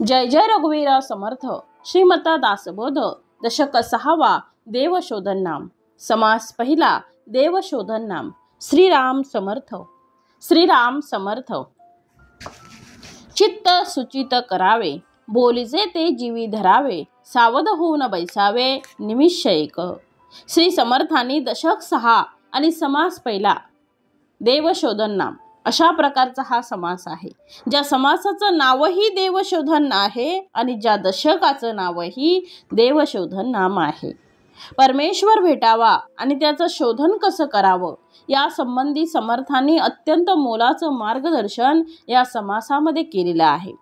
जय जय रघुवीर समर्थ. श्रीमता दासबोध. दशक 6. देवशोधन नाम. समास पहिला. देवशोधन नाम. श्रीराम समर्थ. श्रीराम समर्थ. चित्त सुचित करावे, बोलिजे ते जीवी धरावे, सावध होऊन बैसावे, निमिष एक. श्री समर्थांनी दशक 6 आणि समास पहिला देवशोधन नाम अशा प्रकारचा हा समास आहे. ज्या समासाचं नावही देवशोधन आहे आणि ज्या दशकाचं नावही देवशोधन नाम आहे. परमेश्वर भेटावा आणि त्याचं शोधन कसं करावं या संबंधी समर्थांनी अत्यंत मोलाचं मार्गदर्शन या समासामध्ये केलेलं आहे.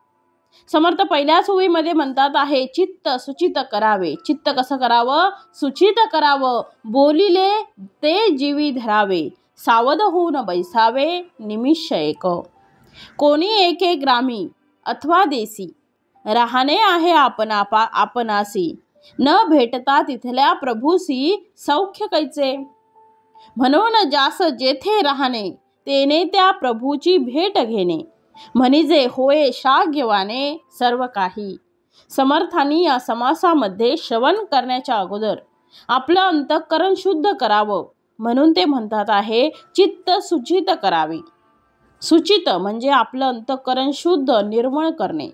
समर्थ पहिल्याच ओळीमध्ये म्हणतात आहे, चित्त सुचित करावे. चित्त कसं करावं? सुचित करावं. बोलिले ते जीवी धरावे, सावध होऊन बैसावे, निमिष एक. कोणी एके ग्रामी अथवा देसी, राहणे आहे आपणासी, न भेटता तिथल्या प्रभूसी, सौख्य कैचे. म्हणून जास जेथे राहणे, तेने त्या प्रभूची भेट घेणे, म्हणजे होय शाग्यवाने सर्व काही. समर्थांनी या समासामध्ये श्रवण करण्याच्या अगोदर आपलं अंतःकरण शुद्ध करावं म्हणून ते म्हणतात आहे, चित्त सुचित करावे. सुचित म्हणजे आपलं अंतःकरण शुद्ध निर्मळ करणे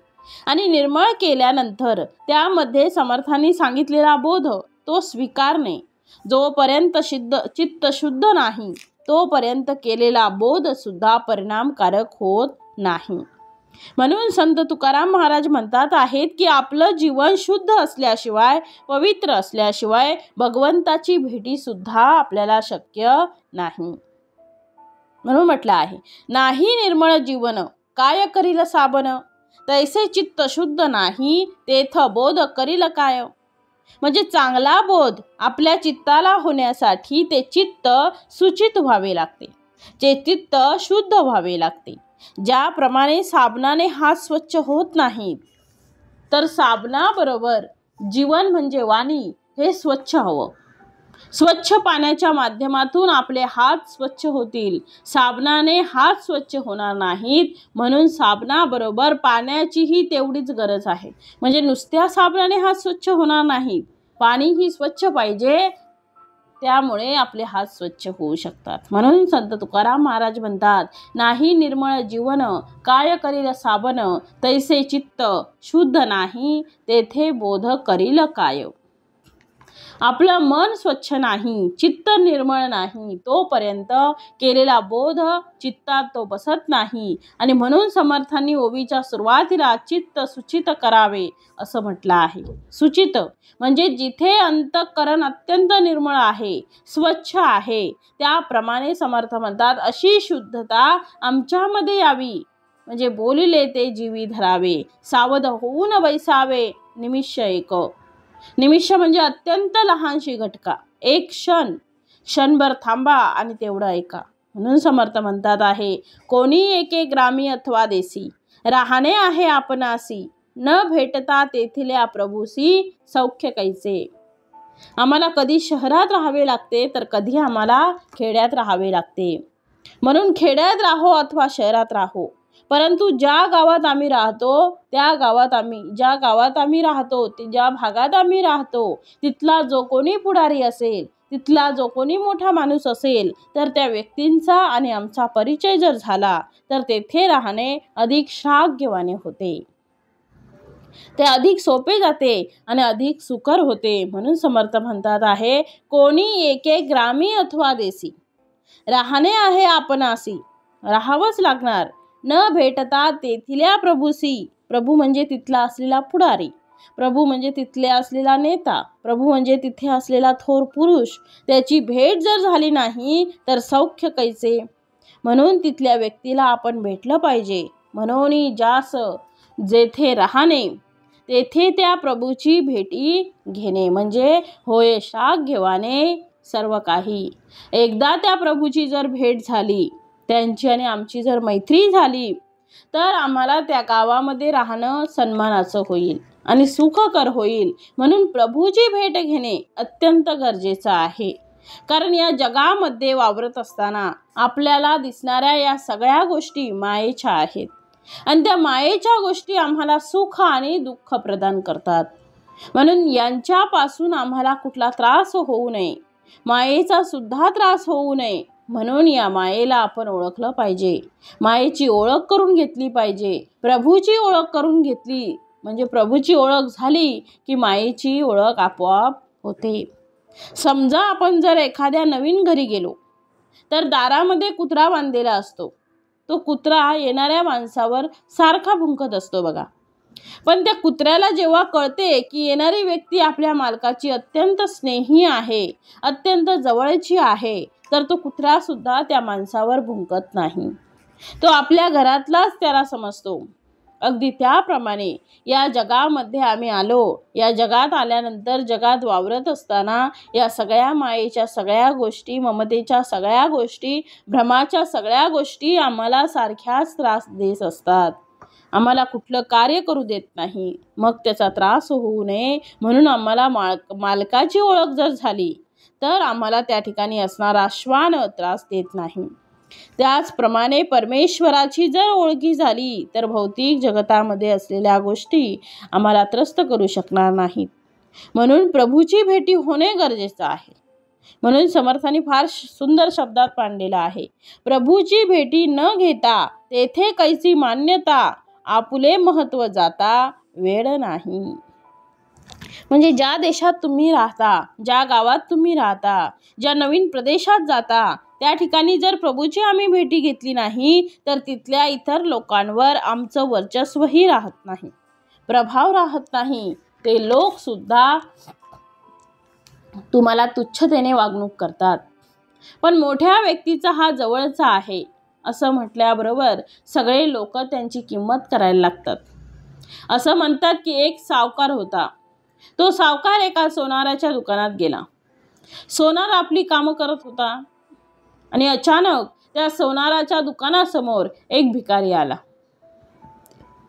आणि निर्मळ केल्यानंतर त्यामध्ये समर्थांनी सांगितलेला बोध तो स्वीकारणे. जोपर्यंत चित्त शुद्ध नाही तोपर्यंत केलेला बोध सुद्धा परिणामकारक होत नाही. म्हणून संत तुकाराम महाराज म्हणतात आहेत की आपलं जीवन शुद्ध असल्याशिवाय, पवित्र असल्याशिवाय भगवंताची भेटी सुद्धा आपल्याला शक्य नाही. म्हणून म्हटलं आहे, नाही निर्मळ जीवन काय करील साबन, तैसे चित्त शुद्ध नाही तेथ बोध करील काय. म्हणजे चांगला बोध आपल्या चित्ताला होण्यासाठी ते चित्त सुचित व्हावे लागते, ते चित्त शुद्ध व्हावे लागते. ज्याप्रमाणे साबणाने हात स्वच्छ होत नाहीत, तर साबणाबरोबर जीवन म्हणजे वाणी हे स्वच्छ हवं. स्वच्छ पाण्याच्या माध्यमातून आपले हात स्वच्छ होतील, साबणाने हात स्वच्छ होणार नाहीत. म्हणून साबणाबरोबर पाण्याचीही तेवढीच गरज आहे. म्हणजे नुसत्या साबणाने हात स्वच्छ होणार नाहीत, पाणीही स्वच्छ पाहिजे, त्यामुळे आपले हात स्वच्छ होऊ शकतात. म्हणून संत तुकाराम महाराज म्हणतात, नाही निर्मळ जीवन काय करील साबन, तैसे चित्त शुद्ध नाही तेथे बोध करील काय. आपलं मन स्वच्छ नाही, चित्त निर्मळ नाही तोपर्यंत केलेला बोध चित्तात तो बसत नाही. आणि म्हणून समर्थांनी ओवीच्या सुरुवातीला चित्त सुचित करावे असं म्हटलं आहे. सुचित म्हणजे जिथे अंतःकरण अत्यंत निर्मळ आहे, स्वच्छ आहे, त्याप्रमाणे समर्थ म्हणतात अशी शुद्धता आमच्यामध्ये यावी. म्हणजे बोलिले ते जीवी धरावे, सावध होऊन बैसावे, निमिष एक. निमिष म्हणजे अत्यंत लहानशी घटका, एक क्षणभर थांबा आणि तेवढं ऐका. म्हणून समर्थ म्हणतात आहे, कोणी एके ग्रामी अथवा देसी, राहणे आहे आपणासी, न भेटता तेथील प्रभूसी, सौख्य कैचे. आम्हाला कधी शहरात राहावे लागते तर कधी आम्हाला खेड्यात राहावे लागते. म्हणून खेड्यात राहो अथवा शहरात राहो, परंतु ज्या गावात आम्ही राहतो, ज्या भागात आम्ही राहतो, तिथला जो कोणी पुढारी असेल, तिथला जो कोणी मोठा माणूस असेल, तर त्या व्यक्तींचा आणि आमचा परिचय जर झाला तर तेथे राहणे अधिक शाग्यवाने होते, ते अधिक सोपे जाते आणि अधिक सुकर होते. म्हणून समर्थ म्हणतात आहे, कोणी एके ग्रामी अथवा देसी, राहणे आहे आपणासी, राहावंच लागणार, न भेटता तेथील्या प्रभूसी. प्रभू म्हणजे तिथला असलेला पुढारी, प्रभू म्हणजे तिथले असलेला नेता, प्रभू म्हणजे तिथे असलेला थोर पुरुष, त्याची भेट जर झाली नाही तर सौख्य कैसे. म्हणून तिथल्या व्यक्तीला आपण भेटलं पाहिजे. म्हणून जास जेथे राहणे तेथे त्या प्रभूची भेटी घेणे, म्हणजे होय शाग्यवाने सर्व काही. एकदा त्या प्रभूची जर भेट झाली, त्यांची आणि आमची जर मैत्री झाली, तर आम्हाला त्या गावामध्ये राहणं सन्मानाचं होईल आणि सुखकर होईल. म्हणून प्रभूची भेट घेणे अत्यंत गरजेचं आहे. कारण या जगामध्ये वावरत असताना आपल्याला दिसणाऱ्या या सगळ्या गोष्टी मायेच्या आहेत. आणि त्या मायेच्या गोष्टी आम्हाला सुख आणि दुःख प्रदान करतात. म्हणून यांच्यापासून आम्हाला कुठला त्रास होऊ नये, मायेचा सुद्धा त्रास होऊ नये, म्हणून या मायेला आपण ओळखलं पाहिजे. मायेची ओळख करून घेतली पाहिजे. प्रभूची ओळख करून घेतली म्हणजे प्रभूची ओळख झाली की मायेची ओळख आपोआप होते. समजा आपण जर एखाद्या नवीन घरी गेलो तर दारामध्ये कुत्रा बांधलेला असतो. तो कुत्रा येणाऱ्या माणसावर सारखा भुंकत असतो बघा. पण त्या कुत्र्याला जेव्हा कळते की येणारी व्यक्ती आपल्या मालकाची अत्यंत स्नेही आहे, अत्यंत जवळची आहे, तर तो कुत्रा सुद्धा त्या माणसावर भुंकत नाही. तो आपल्या घरातलाच त्याला समजतो. अगदी त्याप्रमाणे या जगामध्ये आम्ही आलो. या जगात आल्यानंतर जगात वावरत असताना या सगळ्या मायेच्या सगळ्या गोष्टी, ममतेच्या सगळ्या गोष्टी, भ्रमाच्या सगळ्या गोष्टी आम्हाला सारख्याच त्रास देत असतात. आम्हाला कुठलं कार्य करू देत नाही. मग त्याचा त्रास होऊ नये म्हणून आम्हाला मालकाची ओळख जर झाली तर आम्हाला त्या ठिकाणी असणारा श्वान त्रास देत नाही. त्याचप्रमाणे परमेश्वराची जर ओळखी झाली तर भौतिक जगतामध्ये असलेल्या गोष्टी आम्हाला त्रस्त करू शकणार नाहीत. म्हणून प्रभूची भेटी होणे गरजेचं आहे. म्हणून समर्थांनी फार सुंदर शब्दात मांडलेला आहे, प्रभूची भेटी न घेता तेथे कैसी मान्यता, आपुले महत्व जाता वेळ नाही. म्हणजे ज्या देशात तुम्ही राहता, ज्या गावात तुम्ही राहता, ज्या नवीन प्रदेशात जाता, त्या ठिकाणी जर प्रभूची आम्ही भेटी घेतली नाही तर तिथल्या इतर लोकांवर आमचं वर्चस्वही राहत नाही, प्रभाव राहत नाही. ते लोक सुद्धा तुम्हाला तुच्छतेने वागणूक करतात. पण मोठ्या व्यक्तीचा हा जवळचा आहे असं म्हटल्याबरोबर सगळे लोक त्यांची किंमत करायला लागतात. असं म्हणतात की एक सावकार होता. तो सावकार एका सोनाराच्या दुकानात गेला. सोनार आपली कामं करत होता आणि अचानक त्या सोनाराच्या दुकानासमोर एक भिकारी आला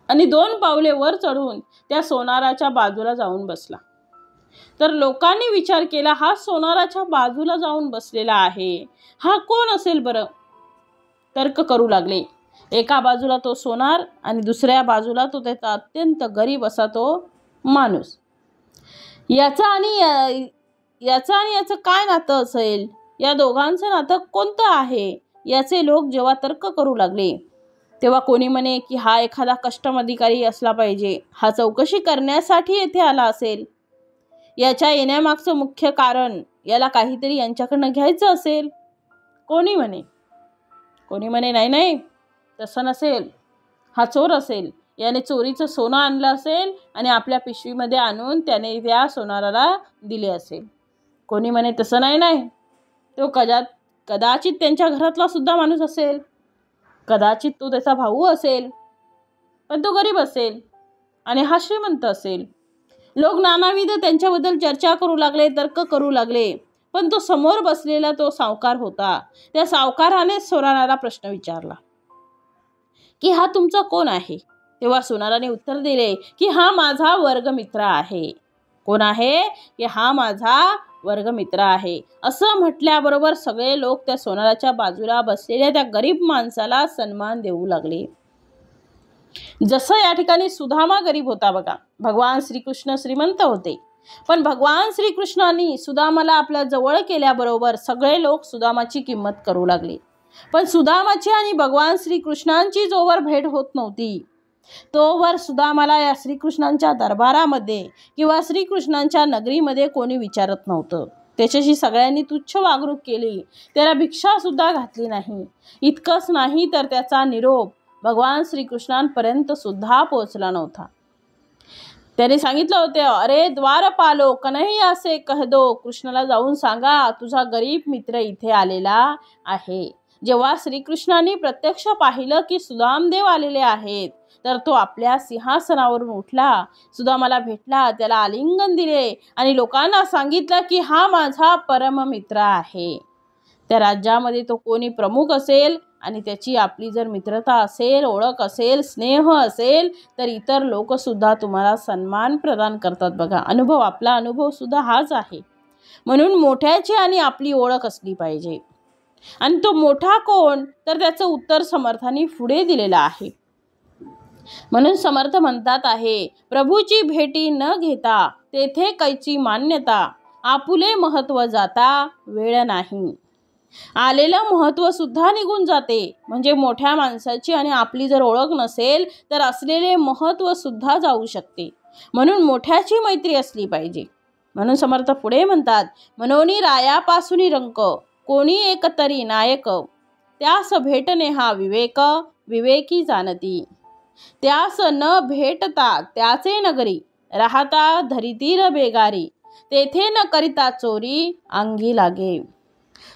आणि 2 पावले वर चढून त्या सोनाराच्या बाजूला जाऊन बसला. तर लोकांनी विचार केला, हा सोनाराच्या बाजूला जाऊन बसलेला आहे, हा कोण असेल बरं? तर्क करू लागले. एका बाजूला तो सोनार आणि दुसऱ्या बाजूला तो त्याचा अत्यंत गरीब असा तो माणूस. याचं आणि याचं काय नातं असेल? या दोघांचं नातं कोणतं आहे? याचे लोक जेव्हा तर्क करू लागले तेव्हा कोणी म्हणे की हा एखादा कस्टम अधिकारी असला पाहिजे, हा चौकशी करण्यासाठी येथे आला असेल, याच्या येण्यामागचं मुख्य कारण याला काहीतरी यांच्याकडनं घ्यायचं असेल. कोणी म्हणे नाही तसं नसेल, हा चोर असेल, याने चोरीचं सोनं आणलं असेल आणि आपल्या पिशवीमध्ये आणून त्याने त्या सोनाराला दिले असेल. कोणी म्हणे तसं नाही, तो कदाचित त्यांच्या घरातला सुद्धा माणूस असेल, कदाचित तो त्याचा भाऊ असेल, पण तो गरीब असेल आणि हा श्रीमंत असेल. लोक नानाविध त्यांच्याबद्दल चर्चा करू लागले, तर्क करू लागले. पण तो समोर बसलेला तो सावकार होता. त्या सावकाराने सोनाराला प्रश्न विचारला की हा तुमचा कोण आहे? तेव्हा सोनाराने उत्तर दिले की हा माझा वर्गमित्र आहे. कोण आहे? की हा माझा वर्गमित्र आहे. असं म्हटल्याबरोबर सगळे लोक त्या सोनाराच्या बाजूला बसलेल्या त्या गरीब माणसाला सन्मान देऊ लागले. जसं या ठिकाणी सुदामा गरीब होता बघा. भगवान श्रीकृष्ण श्रीमंत होते, पण भगवान श्रीकृष्णांनी सुदामाला आपल्या जवळ केल्याबरोबर सगळे लोक सुदामाची किंमत करू लागले. पण सुदामाची आणि भगवान श्रीकृष्णांची जोवर भेट होत नव्हती तोवर सुदामाला या श्रीकृष्णांच्या दरबारामध्ये किंवा श्रीकृष्णांच्या नगरीमध्ये कोणी विचारत नव्हतं. त्याच्याशी सगळ्यांनी तुच्छ वागणूक केली, त्याला भिक्षा सुद्धा घातली नाही. इतकंच नाही तर त्याचा निरोप भगवान श्रीकृष्णांपर्यंत सुद्धा पोहोचला नव्हता. त्याने सांगितलं होते, अरे द्वारपालो कन्हैया से कह दो, कृष्णाला जाऊन सांगा तुझा गरीब मित्र इथे आलेला आहे. जेव्हा श्रीकृष्णांनी प्रत्यक्ष पाहिलं की सुदामदेव आलेले आहेत तर तो आपल्या सिंहासनावरून उठला, सुदामाला भेटला, त्याला आलिंगन दिले आणि लोकांना सांगितलं की हा माझा परम मित्र आहे. त्या राज्यामध्ये तो कोणी प्रमुख असेल आणि त्याची आपली जर मित्रता असेल, ओळख असेल, स्नेह असेल तर इतर लोक सुद्धा तुम्हाला सन्मान प्रदान करतात बघा. आपला अनुभव सुद्धा हाच आहे. म्हणून मोठ्याची आणि आपली ओळख असली पाहिजे. आणि तो मोठा कोण? तर त्याचं उत्तर समर्थांनी पुढे दिलेलं आहे. म्हणून समर्थ म्हणतात आहे, प्रभूची भेटी न घेता तेथे कैची मान्यता, आपुले महत्व जाता वेळ नाही. आलेलं महत्व सुद्धा निघून जाते. म्हणजे मोठ्या माणसाची आणि आपली जर ओळख नसेल तर असलेले महत्व सुद्धा जाऊ शकते. म्हणून मोठ्याची मैत्री असली पाहिजे. म्हणून समर्थ पुढे म्हणतात, मनोनी रायापासून रंक, कोणी एक तरी नायक, त्यास भेटणे हा विवेक, विवेकी जाणती. त्यास न भेटता त्याचे नगरी, राहता धरितील बेगारी, तेथे न करिता चोरी अंगी लागे.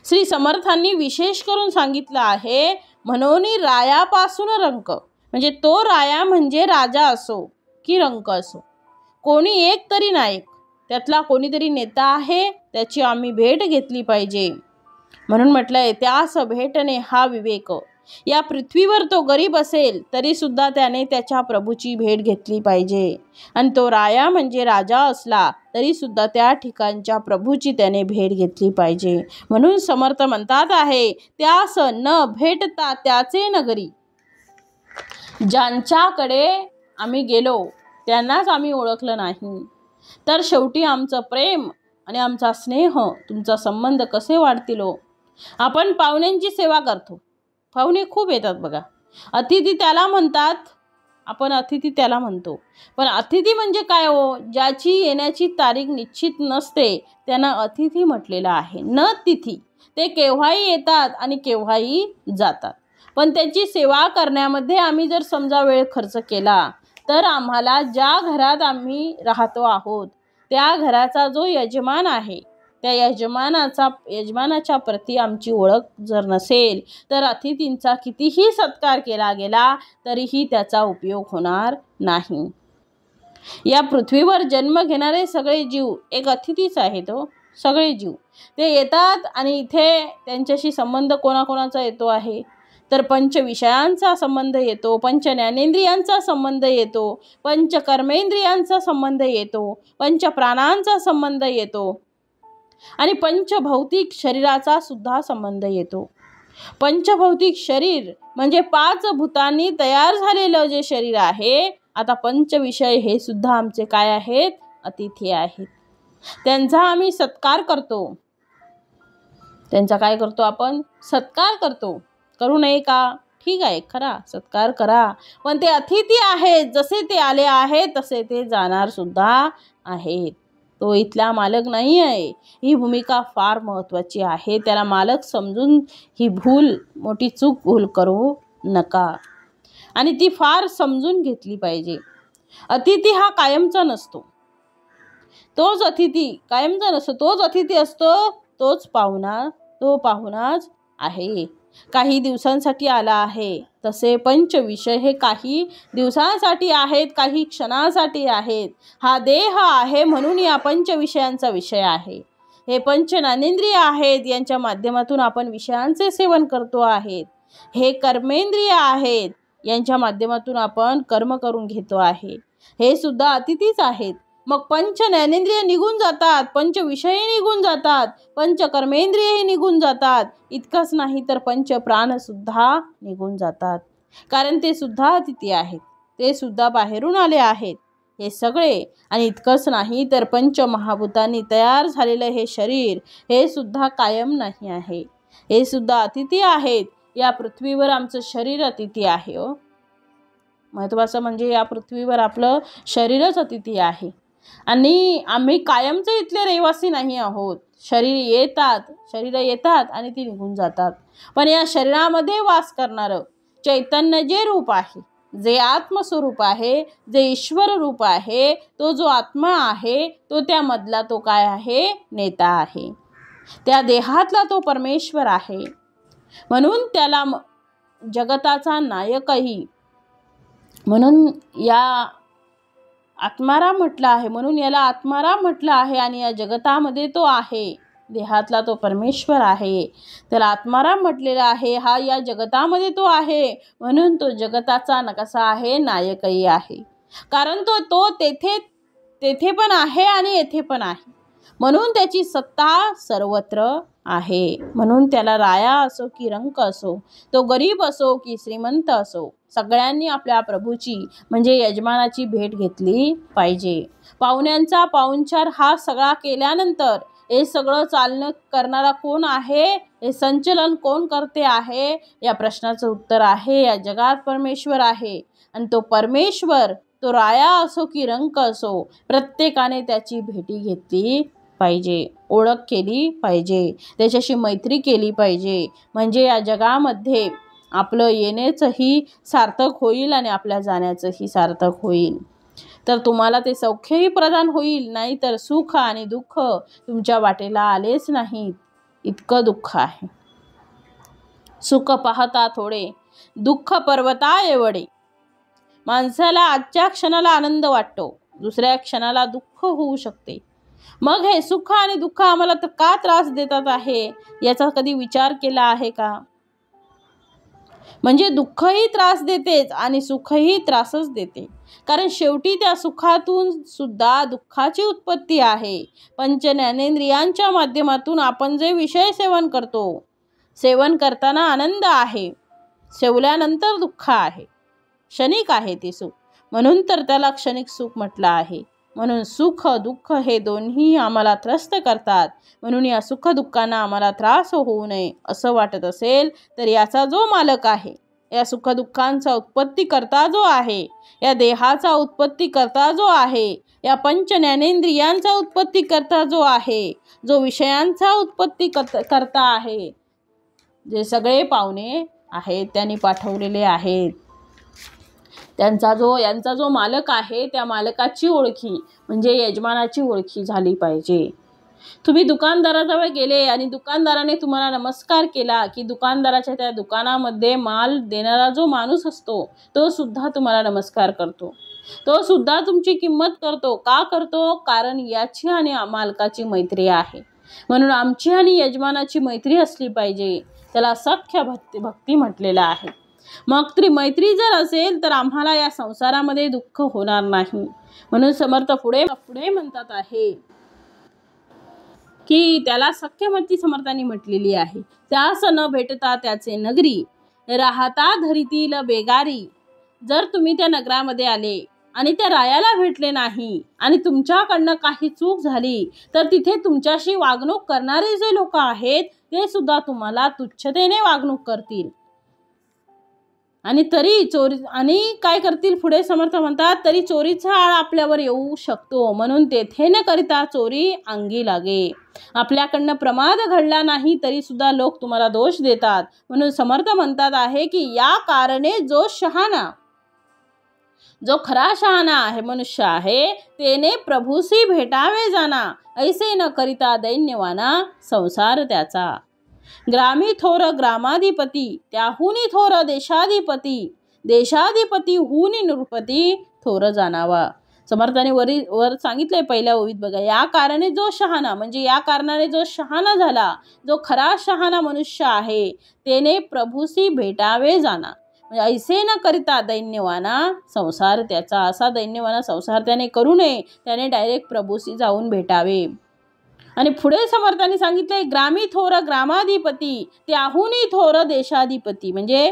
श्री समर्थांनी विशेष करून सांगितलं आहे, मनोनी रायापासून रंक, म्हणजे तो राया म्हणजे राजा असो की रंक असो, कोणी एक तरी नायक, त्यातला कोणीतरी नेता आहे, त्याची आम्ही भेट घेतली पाहिजे. म्हणून म्हटलंय, त्यास भेटणे हा विवेक. या पृथ्वीवर तो गरीब असेल तरी सुद्धा त्याने त्याच्या प्रभूची भेट घेतली पाहिजे. आणि तो राया म्हणजे राजा असला तरी सुद्धा त्या ठिकाणच्या प्रभूची त्याने भेट घेतली पाहिजे. म्हणून समर्थ म्हणतात आहे, त्यास न भेटता त्याचे नगरी. ज्यांच्याकडे आम्ही गेलो त्यांनाच आम्ही ओळखलं नाही तर शेवटी आमचं प्रेम आणि आमचा स्नेह, तुमचा संबंध कसे वाढतील हो. आपण पाहुण्यांची सेवा करतो, पाहुणे खूप येतात बघा. अतिथी त्याला म्हणतात, आपण अतिथी त्याला म्हणतो. पण अतिथी म्हणजे काय हो, ज्याची येण्याची तारीख निश्चित नसते त्यांना अतिथी म्हटलेलं आहे, न तिथी. ते केव्हाही येतात आणि केव्हाही जातात. पण त्याची सेवा करण्यामध्ये आम्ही जर समजा वेळ खर्च केला तर आम्हाला ज्या घरात आम्ही राहतो आहोत त्या घराचा जो यजमान आहे त्या यजमानाच्या प्रती आमची ओळख जर नसेल तर अतिथींचा कितीही सत्कार केला गेला तरीही त्याचा उपयोग होणार नाही. या पृथ्वीवर जन्म घेणारे सगळे जीव एक अतिथीच आहेत हो. सगळे जीव ते येतात आणि इथे त्यांच्याशी संबंध कोणाकोणाचा येतो आहे तर पंच विषयांचा संबंध येतो, पंच ज्ञानेंद्रियांचा संबंध येतो, पंच कर्मेंद्रियांचा संबंध येतो, पंच प्राणांचा संबंध येतो आणि पंचभौतिक शरीराचा सुद्धा संबंध येतो. पंचभौतिक शरीर म्हणजे 5 भूतांनी तयार झालेलं जे शरीर आहे. आता पंचविषय हे सुद्धा आमचे काय आहेत, अतिथी आहेत. त्यांचा आम्ही सत्कार करतो. त्यांचा काय करतो आपण, सत्कार करतो. करू नये का, ठीक आहे, खरा सत्कार करा. पण ते अतिथी आहेत, जसे ते आले आहेत तसे ते जाणार सुद्धा आहेत. तो इथला मालक नाही आहे. ही भूमिका फार महत्त्वाची आहे. त्याला मालक समजून ही मोठी चूक करू नका आणि ती फार समजून घेतली पाहिजे. अतिथी हा कायमचा नसतो. तोच अतिथी कायमचा नसतो. तोच अतिथी असतो, तोच पाहुणा, तो पाहुणाच आहे. काही दिवसांसाठी आला आहे. तसे पंचविषय हे काही दिवसांसाठी आहेत, काही क्षणासाठी आहेत. हा देह आहे म्हणून या पंचविषयांचा विषय आहे. हे पंच ज्ञानेंद्रिय आहेत, यांच्या माध्यमातून आपण विषयांचे सेवन करतो आहेत. हे कर्मेंद्रिय आहेत, यांच्या माध्यमातून आपण कर्म करून घेतो आहे. हे सुद्धा अतिथीच आहेत. मग पंच ज्ञानेंद्रिय निघून जातात, पंच विषयही निघून जातात, पंच कर्मेंद्रियही निघून जातात. इतकंच नाही तर पंच प्राण सुद्धा निघून जातात, कारण ते सुद्धा अतिथी आहेत. ते सुद्धा बाहेरून आले आहेत. हे सगळे आणि इतकंच नाही तर पंच महाभूतांनी तयार झालेलं हे शरीर हे सुद्धा कायम नाही आहे. हे सुद्धा अतिथी आहेत. या पृथ्वीवर आमचं शरीर अतिथी आहे हो. महत्त्वाचं म्हणजे या पृथ्वीवर आपलं शरीरच अतिथी आहे आणि आम्ही कायमचे इथले रहिवासी नाही आहोत. शरीर येतात आणि ती निघून जातात. पण या शरीरामध्ये वास करणारं चैतन्य जे रूप आहे, जे आत्मस्वरूप आहे, जे ईश्वर रूप आहे, तो जो आत्मा आहे तो त्यामधला तो काय आहे, नेता आहे. त्या देहातला तो परमेश्वर आहे. म्हणून त्याला जगताचा नायकही म्हणून या आत्माराम म्हटलं आहे. म्हणून याला आत्माराम म्हटलं आहे आणि या जगतामध्ये तो आहे. देहातला तो परमेश्वर आहे, त्याला आत्माराम म्हटलेला आहे. हा या जगतामध्ये तो आहे म्हणून तो जगताचा कसा आहे, नायकही आहे. कारण तो तेथे पण आहे आणि येथे पण आहे. म्हणून त्याची सत्ता सर्वत्र आहे. म्हणून त्याला राया असो की रंक असो, तो गरीब असो की श्रीमंत असो, सगळ्यांनी आपल्या प्रभूची म्हणजे यजमानाची भेट घेतली पाहिजे. पाहुण्यांचा पाहुणचार हा सगळा केल्यानंतर हे सगळं चालणं करणारा कोण आहे, हे संचलन कोण करते आहे, या प्रश्नाचं उत्तर आहे या जगात परमेश्वर आहे. आणि तो परमेश्वर, तो राया असो की रंक असो, प्रत्येकाने त्याची भेटी घेतली पाहिजे, ओळख केली पाहिजे, त्याच्याशी मैत्री केली पाहिजे. म्हणजे या जगामध्ये आपलं येण्याचंही सार्थक होईल आणि आपल्या जाण्याचंही सार्थक होईल. तर तुम्हाला ते सौख्यही प्रदान होईल, नाही तर सुख आणि दुःख तुमच्या वाटेला आलेच नाहीत. इतकं दुःख आहे. सुख पाहता थोडे, दुःख पर्वता एवढे. माणसाला आजच्या क्षणाला आनंद वाटतो, दुसऱ्या क्षणाला दुःख होऊ शकते. मग हे सुख आणि दुःख आम्हाला तर का त्रास देतात आहे, याचा कधी विचार केला आहे का? म्हणजे दुःखही त्रास देतेच आणि सुखही त्रासच देते. कारण शेवटी त्या सुखातून सुद्धा दुःखाची उत्पत्ती आहे. पंच ज्ञानेंद्रियांच्या माध्यमातून आपण जे विषय सेवन करतो, सेवन करताना आनंद आहे, सेवल्यानंतर दुःख आहे. क्षणिक आहे ते सुख, म्हणून तर त्याला क्षणिक सुख म्हटलं आहे. म्हणून सुख दुःख हे दोन्ही आम्हाला त्रस्त करतात. म्हणून या सुख दुःखांना आम्हाला त्रास होऊ नये असं वाटत असेल तर याचा जो मालक आहे, या सुख दुःखांचा उत्पत्ती करता जो आहे, या देहाचा उत्पत्ती करता जो आहे, या पंच ज्ञानेंद्रियांचा उत्पत्ती करता जो आहे, जो विषयांचा उत्पत्ती करता आहे, जे सगळे पाहुणे आहेत त्यांनी पाठवलेले आहेत. यांचा जो मालक आहे, त्या मालकाची ओळखी म्हणजे यजमानाची ओळखी झाली पाहिजे. तुम्ही दुकानदाराजवळ गेले आणि दुकानदाराने तुम्हाला नमस्कार केला की दुकानदाराच्या त्या दुकानामध्ये माल देणारा जो माणूस असतो तो सुद्धा तुम्हाला नमस्कार करतो, तो सुद्धा तुमची किंमत करतो. का करतो? कारण याची आणि मालकाची मैत्री आहे. म्हणून आमची आणि यजमानाची मैत्री असली पाहिजे. त्याला सख्य भक्ती म्हटलेलं आहे. मग ती मैत्री जर असेल तर आम्हाला या संसारामध्ये दुःख होणार नाही. म्हणून समर्थ पुढे म्हणतात आहे की त्याला सख्यमती समर्थांनी म्हटलेली आहे. त्यास न भेटता त्याचे नगरी, राहता धरीतील बेगारी. जर तुम्ही त्या नगरामध्ये आले आणि त्या रायाला भेटले नाही आणि तुमच्याकडनं काही चूक झाली तर तिथे तुमच्याशी वागणूक करणारे जे लोक आहेत ते सुद्धा तुम्हाला तुच्छतेने वागणूक करतील. आणि तरी चोरी आणि काय करतील, पुढे समर्थ म्हणतात, तरी चोरीचा आळ आपल्यावर येऊ शकतो. म्हणून तेथे न करिता चोरी अंगी लागे. आपल्याकडनं प्रमाद घडला नाही तरी सुद्धा लोक तुम्हाला दोष देतात. म्हणून समर्थ म्हणतात आहे की या कारणे जो शहाणा, जो खरा शहाणा आहे, मनुष्य आहे, तेने प्रभूसी भेटावे जाना. ऐसे न करिता दैन्यवाना संसार त्याचा. ग्रामी थोर ग्रामाधिपती, त्याहुनी थोर देशाधिपती. देशाधिपती हुनी नृपती थोर जाणावा. समर्थाने वर सांगितलंय पहिल्या ओवीत बघा, या कारणे जो शहाणा म्हणजे या कारणाने जो शहाणा झाला, जो खरा शहाणा मनुष्य आहे, तेने प्रभूसी भेटावे जाना. म्हणजे ऐसे न करिता दैन्यवाना संसार त्याचा. असा दैन्यवाना संसार त्याने करू नये, त्याने डायरेक्ट प्रभूसी जाऊन भेटावे. आणि पुढे समर्थांनी सांगितले, ग्रामी थोर ग्रामाधिपती, त्याहुनी थोर देशाधिपती. म्हणजे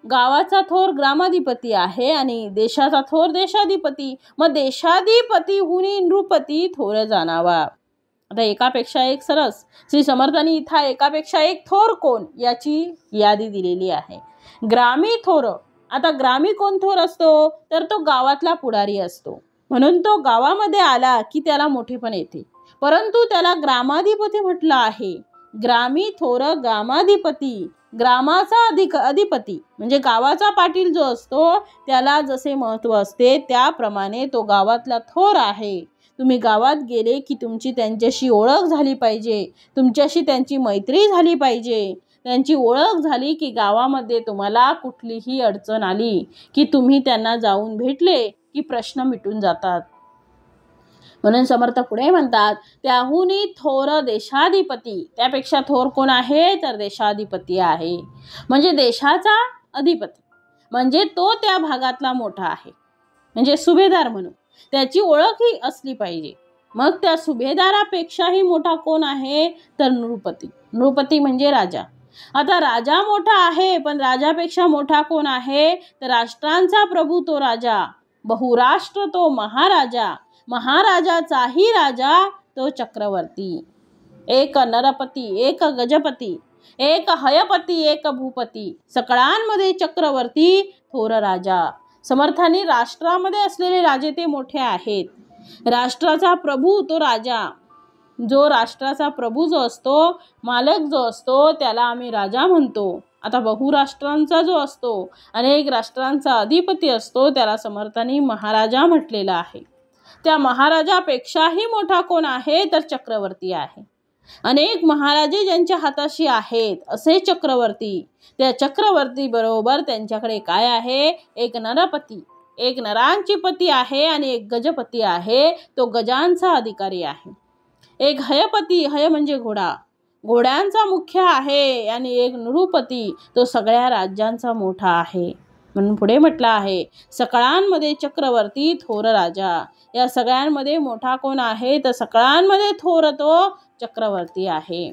गावाचा थोर ग्रामाधिपती आहे आणि देशाचा थोर देशाधिपती. मग देशाधिपती हुनी नृपती थोर जाणावा. आता एकापेक्षा एक सरस श्री समर्थांनी इथं एकापेक्षा एक थोर कोण याची यादी दिलेली आहे. ग्रामी थोर. आता ग्रामी कोण थोर असतो तर तो गावातला पुढारी असतो. म्हणून तो गावामध्ये आला की त्याला मोठेपण येते. परंतु त्याला ग्रामाधिपती म्हटलं आहे. ग्रामी थोर ग्रामाधिपती, ग्रामाचा अधिपती म्हणजे गावाचा पाटील जो असतो त्याला जसे महत्त्व असते त्याप्रमाणे तो गावातला थोर आहे. तुम्ही गावात गेले की तुमची त्यांच्याशी ओळख झाली पाहिजे, तुमच्याशी त्यांची मैत्री झाली पाहिजे. त्यांची ओळख झाली की गावामध्ये तुम्हाला कुठलीही अडचण आली की तुम्ही त्यांना जाऊन भेटले की प्रश्न मिटून जातात. म्हणून समर्थ पुढे म्हणतात, त्याहुनी थोर देशाधिपती. त्यापेक्षा थोर कोण आहे तर देशाधिपती आहे. म्हणजे देशाचा अधिपती, म्हणजे तो त्या भागातला मोठा आहे. म्हणजे सुभेदार म्हणून त्याची ओळख ही असली पाहिजे. मग त्या सुभेदारापेक्षाही मोठा कोण आहे तर नृपती. नृपती म्हणजे राजा. आता राजा मोठा आहे, पण राजापेक्षा मोठा कोण आहे? तर राष्ट्रांचा प्रभू तो राजा, बहुराष्ट्र तो महाराजा, महाराजाचाही राजा तो चक्रवर्ती. एक नरपती, एक गजपती, एक हयपती, एक भूपती, सकळांमध्ये चक्रवर्ती थोर राजा. समर्थांनी राष्ट्रामध्ये असलेले राजे ते मोठे आहेत. राष्ट्राचा प्रभू तो राजा, जो राष्ट्राचा प्रभू जो असतो, मालक जो असतो, त्याला आम्ही राजा म्हणतो. आता बहुराष्ट्रांचा जो असतो, अनेक राष्ट्रांचा अधिपती असतो, त्याला समर्थांनी महाराजा म्हटलेला आहे. त्या महाराजापेक्षाही मोठा कोण आहे? तर चक्रवर्ती आहे. अनेक महाराजे ज्यांच्या हाताशी आहेत असे चक्रवर्ती. त्या चक्रवर्ती बरोबर त्यांच्याकडे काय आहे? एक नरपती, एक नरांची पती आहे, आणि एक गजपती आहे, तो गजांचा अधिकारी आहे. एक हयपती, हय म्हणजे घोडा, घोड्यांचा मुख्य आहे, आणि एक नृपती, तो सगळ्या राज्यांचा मोठा आहे. म्हणून पुढे म्हटलं आहे, सकळांमध्ये चक्रवर्ती थोर राजा. या सगळ्यांमध्ये मोठा कोण आहे? तर सकळांमध्ये थोर तो चक्रवर्ती आहे.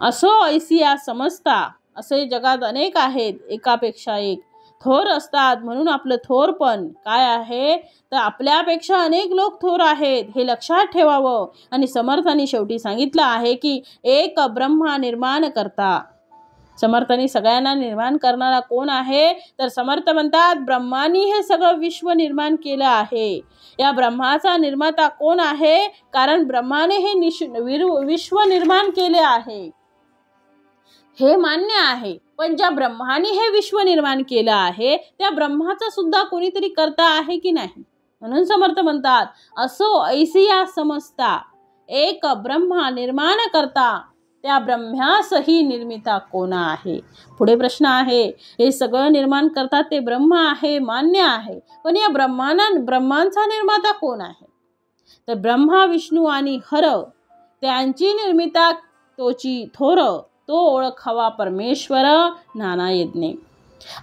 असो ऐसिया समजता, असे जगात अनेक आहेत, एकापेक्षा एक थोर असतात. म्हणून आपलं थोरपण काय आहे? तर आपल्यापेक्षा अनेक लोक थोर आहेत, हे लक्षात ठेवावं. आणि समर्थांनी शेवटी सांगितलं आहे की एक ब्रह्मा निर्माण करता. समर्थांनी सगळ्यांना निर्माण करणारा कोण आहे? तर समर्थ म्हणतात ब्रह्मानी हे सगळं विश्व निर्माण केलं आहे. या ब्रह्माचा निर्माता कोण आहे? कारण ब्रह्माने हे विश्व निर्माण केले आहे, हे मान्य आहे. पण ज्या ब्रह्माने हे विश्व निर्माण केलं आहे, त्या ब्रह्माचा सुद्धा कोणीतरी करता आहे की नाही? म्हणून समर्थ म्हणतात असो ऐसिया समजता, एक ब्रह्मा निर्माण करता, त्या ब्रह्म्यासही निर्मिता कोण आहे? पुढे प्रश्न आहे, हे सगळं निर्माण करतात ते ब्रह्म आहे, मान्य आहे, पण या ब्रह्मांचा निर्माता कोण आहे? तर ब्रह्मा, विष्णू आणि हर, त्यांची निर्मिता तोची थोर, तो ओळखावा परमेश्वर नाना यज्ञे.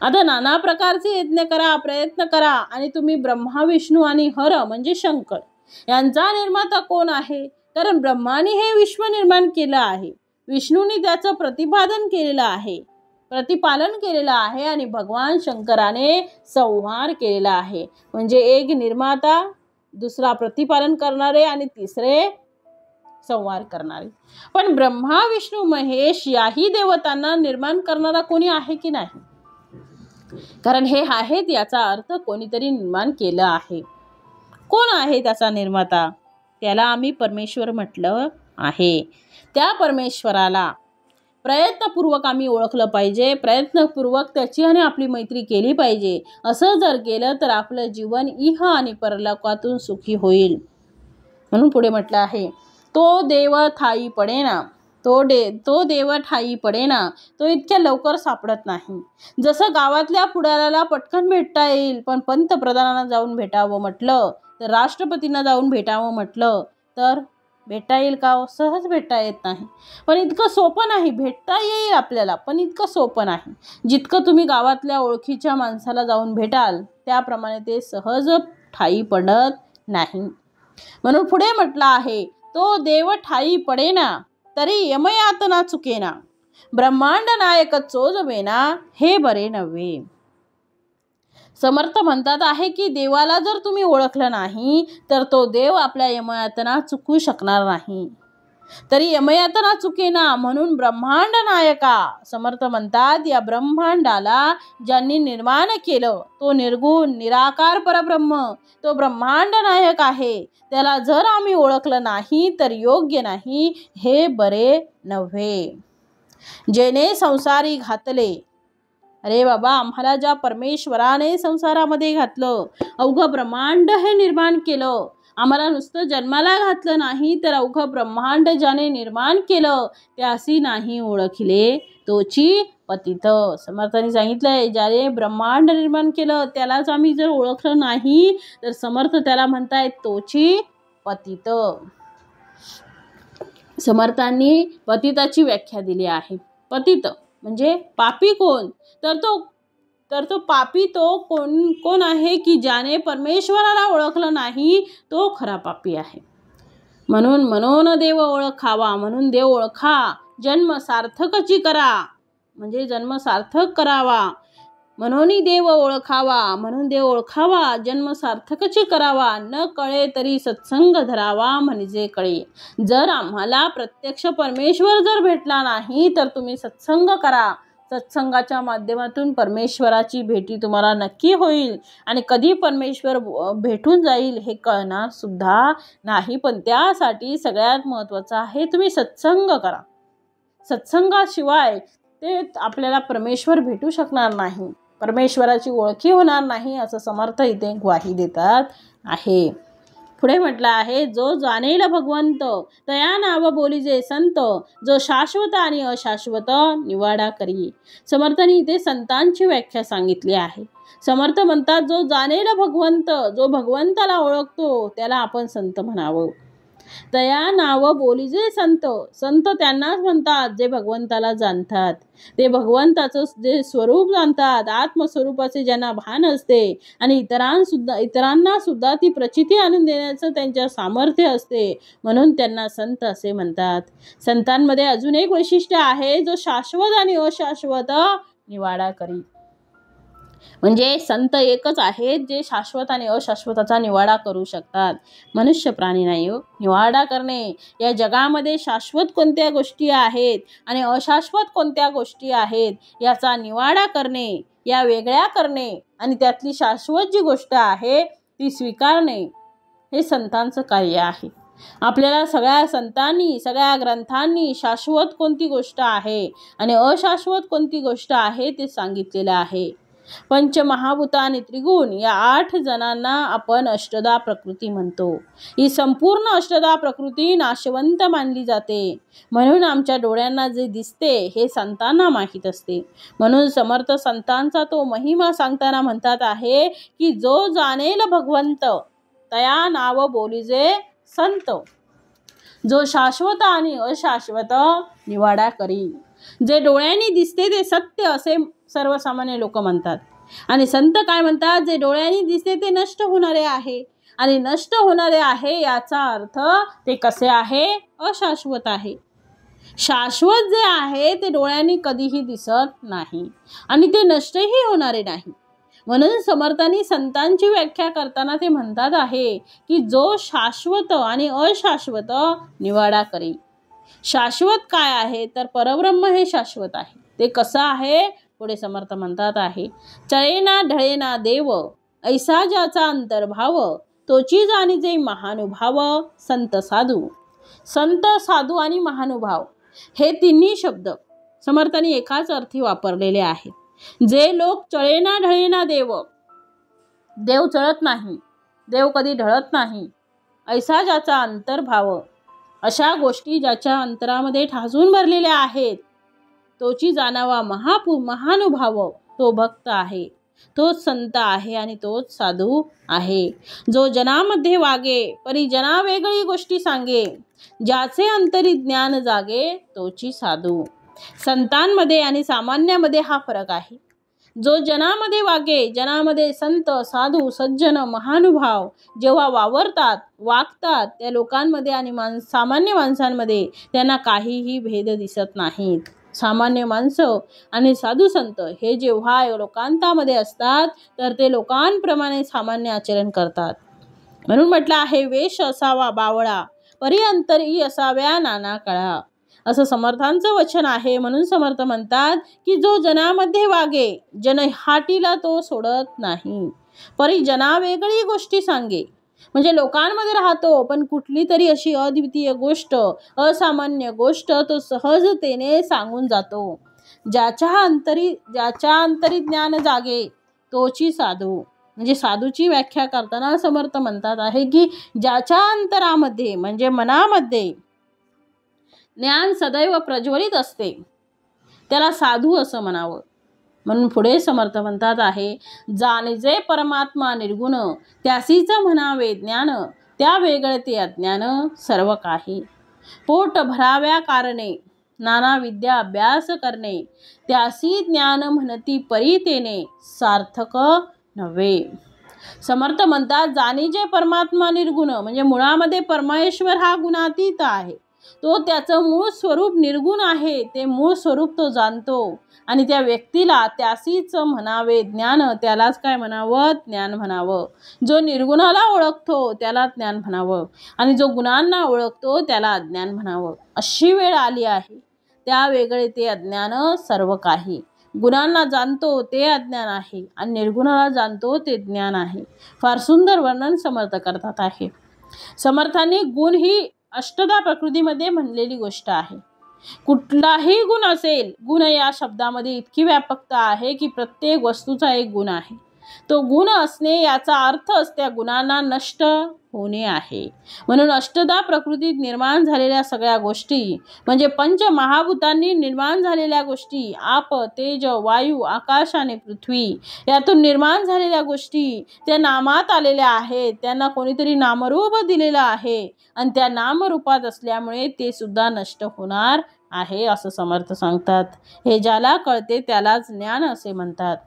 आता नाना प्रकारचे यज्ञ करा, प्रयत्न करा, आणि तुम्ही ब्रह्मा, विष्णू आणि हर म्हणजे शंकर यांचा निर्माता कोण आहे? कारण ब्रह्माने हे विश्व निर्माण केलं आहे, विष्णूने त्याचं प्रतिपादन केलेलं आहे, प्रतिपालन केलेलं आहे, आणि भगवान शंकराने संहार केलेला आहे. म्हणजे एक निर्माता, दुसरा प्रतिपालन करणारे, आणि तिसरे संहार करणारे. पण ब्रह्मा, विष्णू, महेश याही देवतांना निर्माण करणारा कोणी आहे की नाही? कारण हे आहेत याचा अर्थ कोणीतरी निर्माण केलं आहे. कोण आहे त्याचा निर्माता? त्याला आम्ही परमेश्वर म्हटलं आहे. त्या परमेश्वराला प्रयत्नपूर्वक आम्ही ओळखलं पाहिजे, प्रयत्नपूर्वक त्याची आणि आपली मैत्री केली पाहिजे. असं जर केलं तर आपलं जीवन इह आणि परलोकातून सुखी होईल. म्हणून पुढे म्हटलं आहे, तो देव ठाई पडेना, तो देव ठाई पडेना, तो इतक्या लवकर सापडत नाही. जसं गावातल्या पुढाऱ्याला पटकन भेटता येईल, पण पंतप्रधानांना जाऊन भेटावं म्हटलं, तर राष्ट्रपतींना जाऊन भेटावं म्हटलं तर भेटता येईल का? सहज भेटता येत नाही. पण इतकं सोपं नाही. भेटता येईल आपल्याला, पण इतकं सोपं नाही. जितकं तुम्ही गावातल्या ओळखीच्या माणसाला जाऊन भेटाल, त्याप्रमाणे ते सहज ठाई पडत नाही. म्हणून पुढे म्हटलं आहे, तो देव ठाई पडेना, तरी यमयातना चुकेना, ब्रह्मांड नायक चोजवेना, हे बरे नव्हे. समर्थ म्हणतात आहे की देवाला जर तुम्ही ओळखलं नाही, तर तो देव आपल्या यमयातना चुकू शकणार नाही. तरी यमयातना चुकेना, म्हणून ब्रह्मांड नायका. समर्थ म्हणतात या ब्रह्मांडाला ज्यांनी निर्माण केलं, तो निर्गुण निराकार परब्रह्म, तो ब्रह्मांड नायक आहे. त्याला जर आम्ही ओळखलं नाही तर योग्य नाही, हे बरे नव्हे. जेने संसारी घातले, अरे बाबा, आम्हाला ज्या परमेश्वराने संसारामध्ये घातलं, अवघं ब्रह्मांड हे निर्माण केलं, आम्हाला नुसतं जन्माला घातलं नाही, तर अवघं ब्रह्मांड ज्याने निर्माण केलं त्यासी नाही ओळखले, तोची पतित. समर्थांनी सांगितलंय, ज्याने ब्रह्मांड निर्माण केलं त्यालाच आम्ही जर ओळखलं नाही, तर समर्थ त्याला म्हणतायत तोची पतित. समर्थांनी पतिताची व्याख्या दिली आहे. पतित म्हणजे पापी कोण? तर तो पापी तो कोण आहे की ज्याने परमेश्वराला ओळखलं नाही, तो खरा पापी आहे. म्हणून देव ओळखावा, म्हणून देव ओळखा, जन्म सार्थकची करा. म्हणजे जन्म सार्थक करावा, म्हणून देव ओळखावा, म्हणून देव ओळखावा, जन्म सार्थकची करावा, न कळे तरी सत्संग धरावा म्हणजे कळे. जर आम्हाला प्रत्यक्ष परमेश्वर जर भेटला नाही तर तुम्ही सत्संग करा. सत्संगाच्या माध्यमातून परमेश्वराची भेटी तुम्हाला नक्की होईल आणि कधी परमेश्वर भेटून जाईल हे कळणार सुद्धा नाही. पण त्यासाठी सगळ्यात महत्त्वाचं आहे तुम्ही सत्संग करा. सत्संगाशिवाय ते आपल्याला परमेश्वर भेटू शकणार नाही, परमेश्वराची ओळखी होणार नाही, असं समर्थ इथे ग्वाही देतात आहे. पुढे म्हटलं आहे, जो जाणेल भगवंत तया नाव बोलीजे संत, जो शाश्वत आणि अशाश्वत निवाडा करी. समर्थांनी इथे संतांची व्याख्या सांगितली आहे. समर्थ म्हणतात, जो जाणेल भगवंत, जो भगवंताला ओळखतो त्याला आपण संत म्हणावं. तया नाव बोलीजे संत, संत त्यांनाच म्हणतात जे भगवंताला जाणतात, ते भगवंताचं जे स्वरूप जाणतात, आत्मस्वरूपाचे ज्यांना भान असते आणि इतरांना सुद्धा ती प्रचिती आणून देण्याचं त्यांच्या सामर्थ्य असते, म्हणून त्यांना संत असे म्हणतात. संतांमध्ये अजून एक वैशिष्ट्य आहे, जो शाश्वत आणि अशाश्वत निवाडा करी. म्हणजे संत एकच आहेत जे शाश्वत आणि अशाश्वताचा निवाडा करू शकतात, मनुष्य प्राणी नाही. निवाडा करणे, या जगामध्ये शाश्वत कोणत्या गोष्टी आहेत आणि अशाश्वत कोणत्या गोष्टी आहेत याचा निवाडा करणे, या वेगळ्या करणे आणि त्यातली शाश्वत जी गोष्ट आहे ती स्वीकारणे, हे संतांचं कार्य आहे. आपल्याला सगळ्या संतांनी, सगळ्या ग्रंथांनी शाश्वत कोणती गोष्ट आहे आणि अशाश्वत कोणती गोष्ट आहे ते सांगितलेलं आहे. पंचमहाभूत आणि त्रिगुण या 8 जणांना आपण अष्टदा प्रकृती म्हणतो. ही संपूर्ण अष्टदा प्रकृती नाशवंत मानली जाते, म्हणून आमच्या डोळ्यांना जे दिसते हे संतांना माहीत असते. म्हणून समर्थ संतांचा तो महिमा सांगताना म्हणतात आहे की जो जाणेल भगवंत तया नाव बोलीजे संत, जो शाश्वत आणि अशाश्वत निवाडा करी. जे डोळ्यांनी दिसते ते सत्य असे सर्वसामान्य लोक म्हणतात आणि संत काय म्हणतात, जे डोळ्यांनी दिसते ते नष्ट होणारे आहे आणि नष्ट होणारे आहे याचा अर्थ ते कसे आहे, अशाश्वत आहे. शाश्वत जे आहे ते डोळ्यांनी कधीही दिसत नाही आणि ते नष्टही होणारे नाही. म्हणून समर्थांनी संतांची व्याख्या करताना ते म्हणतात आहे की जो शाश्वत आणि अशाश्वत निवाडा करी. शाश्वत काय आहे तर परब्रह्म हे शाश्वत आहे. ते कसं आहे पुढे समर्थ म्हणतात आहे, चळेना ढळेना देव, ऐसा ज्याचा अंतर्भाव, तोची जाणीजे महानुभाव संत साधू. संत, साधू आणि महानुभाव हे तिन्ही शब्द समर्थांनी एकाच अर्थी वापरलेले आहेत. जे लोक चळेना ढळेना देव, देव चळत नाही, देव कधी ढळत नाही, ऐसा ज्याचा अंतर्भाव, अशा गोष्टी ज्याच्या अंतरामध्ये ठासून भरलेल्या आहेत, तोची जाणावा महानुभाव, तो भक्त आहे, तोच संत आहे आणि तोच साधू आहे. जो जनामध्ये वागे परी जना वेगळी गोष्टी सांगे, ज्याचे अंतरी ज्ञान जागे तोची साधू. संतांमध्ये आणि सामान्यामध्ये हा फरक आहे. जो जनामध्ये वागे, जनामध्ये संत, साधू, सज्जन, महानुभाव जेव्हा वावरतात, वागतात, त्या लोकांमध्ये आणि सामान्य माणसांमध्ये त्यांना काहीही भेद दिसत नाहीत. सामान्य माणसं आणि साधू संत हे जेव्हा लोकांतामध्ये असतात तर ते लोकांप्रमाणे सामान्य आचरण करतात. म्हणून म्हटलं आहे, वेश असावा बावळा, परी अंतरी असाव्या नाना कळा, असं समर्थांचं वचन आहे. म्हणून समर्थ म्हणतात की जो जनामध्ये वागे, जन हाटीला तो सोडत नाही, परी जना वेगळी गोष्टी सांगे, म्हणजे लोकांमध्ये राहतो पण कुठली तरी अशी अद्वितीय गोष्ट, असामान्य गोष्ट तो सहजतेने सांगून जातो. ज्याच्या अंतरी ज्ञान जागे तोची साधू. म्हणजे साधूची व्याख्या करताना समर्थ म्हणतात आहे की ज्याच्या अंतरामध्ये म्हणजे मनामध्ये ज्ञान सदैव प्रज्वलित असते त्याला साधू असं म्हणावं. म्हणून पुढे समर्थ म्हणतात आहे, जाणीजे परमात्मा निर्गुण, त्यासीच म्हणावे ज्ञान, त्या वेगळते अज्ञान सर्व काही. पोट भराव्या कारणे नाना विद्या अभ्यास करणे, त्यासी ज्ञान म्हणती परीतेने सार्थक नव्हे. समर्थ म्हणतात, जाणीजे परमात्मा निर्गुण म्हणजे मुळामध्ये परमेश्वर हा गुणातीत आहे तो त्याचं मूळ स्वरूप निर्गुण आहे ते मूळ स्वरूप तो जाणतो आणि त्या व्यक्तीला त्यासीच म्हणावे ज्ञान, त्यालाच काय म्हणावं, ज्ञान म्हणावं. जो निर्गुणाला ओळखतो त्याला ज्ञान म्हणावं आणि जो गुणांना ओळखतो त्याला अज्ञान म्हणावं. अशी वेळ आली आहे त्या वेगळे ते अज्ञान सर्व काही. गुणांना जाणतो ते अज्ञान आहे आणि निर्गुणाला जाणतो ते ज्ञान आहे. फार सुंदर वर्णन समर्थ करतात आहे. समर्थांनी गुण ही अष्टधा प्रकृतीमध्ये म्हणलेली गोष्ट आहे. कुठलाही गुण असेल, गुण या शब्दामध्ये इतकी व्यापकता आहे की प्रत्येक वस्तूचा एक गुण आहे. तो गुण असणे याचा अर्थच त्या गुणांना नष्ट होणे आहे. म्हणून अष्टधा प्रकृतीत निर्माण झालेल्या सगळ्या गोष्टी म्हणजे पंचमहाभूतांनी निर्माण झालेल्या गोष्टी, आप, तेज, वायू, आकाश आणि पृथ्वी, यातून निर्माण झालेल्या गोष्टी त्या नामात आलेल्या आहेत. त्यांना कोणीतरी नामरूप दिलेलं आहे आणि त्या नामरूपात असल्यामुळे ते सुद्धा नष्ट होणार आहे असं समर्थ सांगतात. हे ज्याला कळते त्यालाच ज्ञान असे म्हणतात.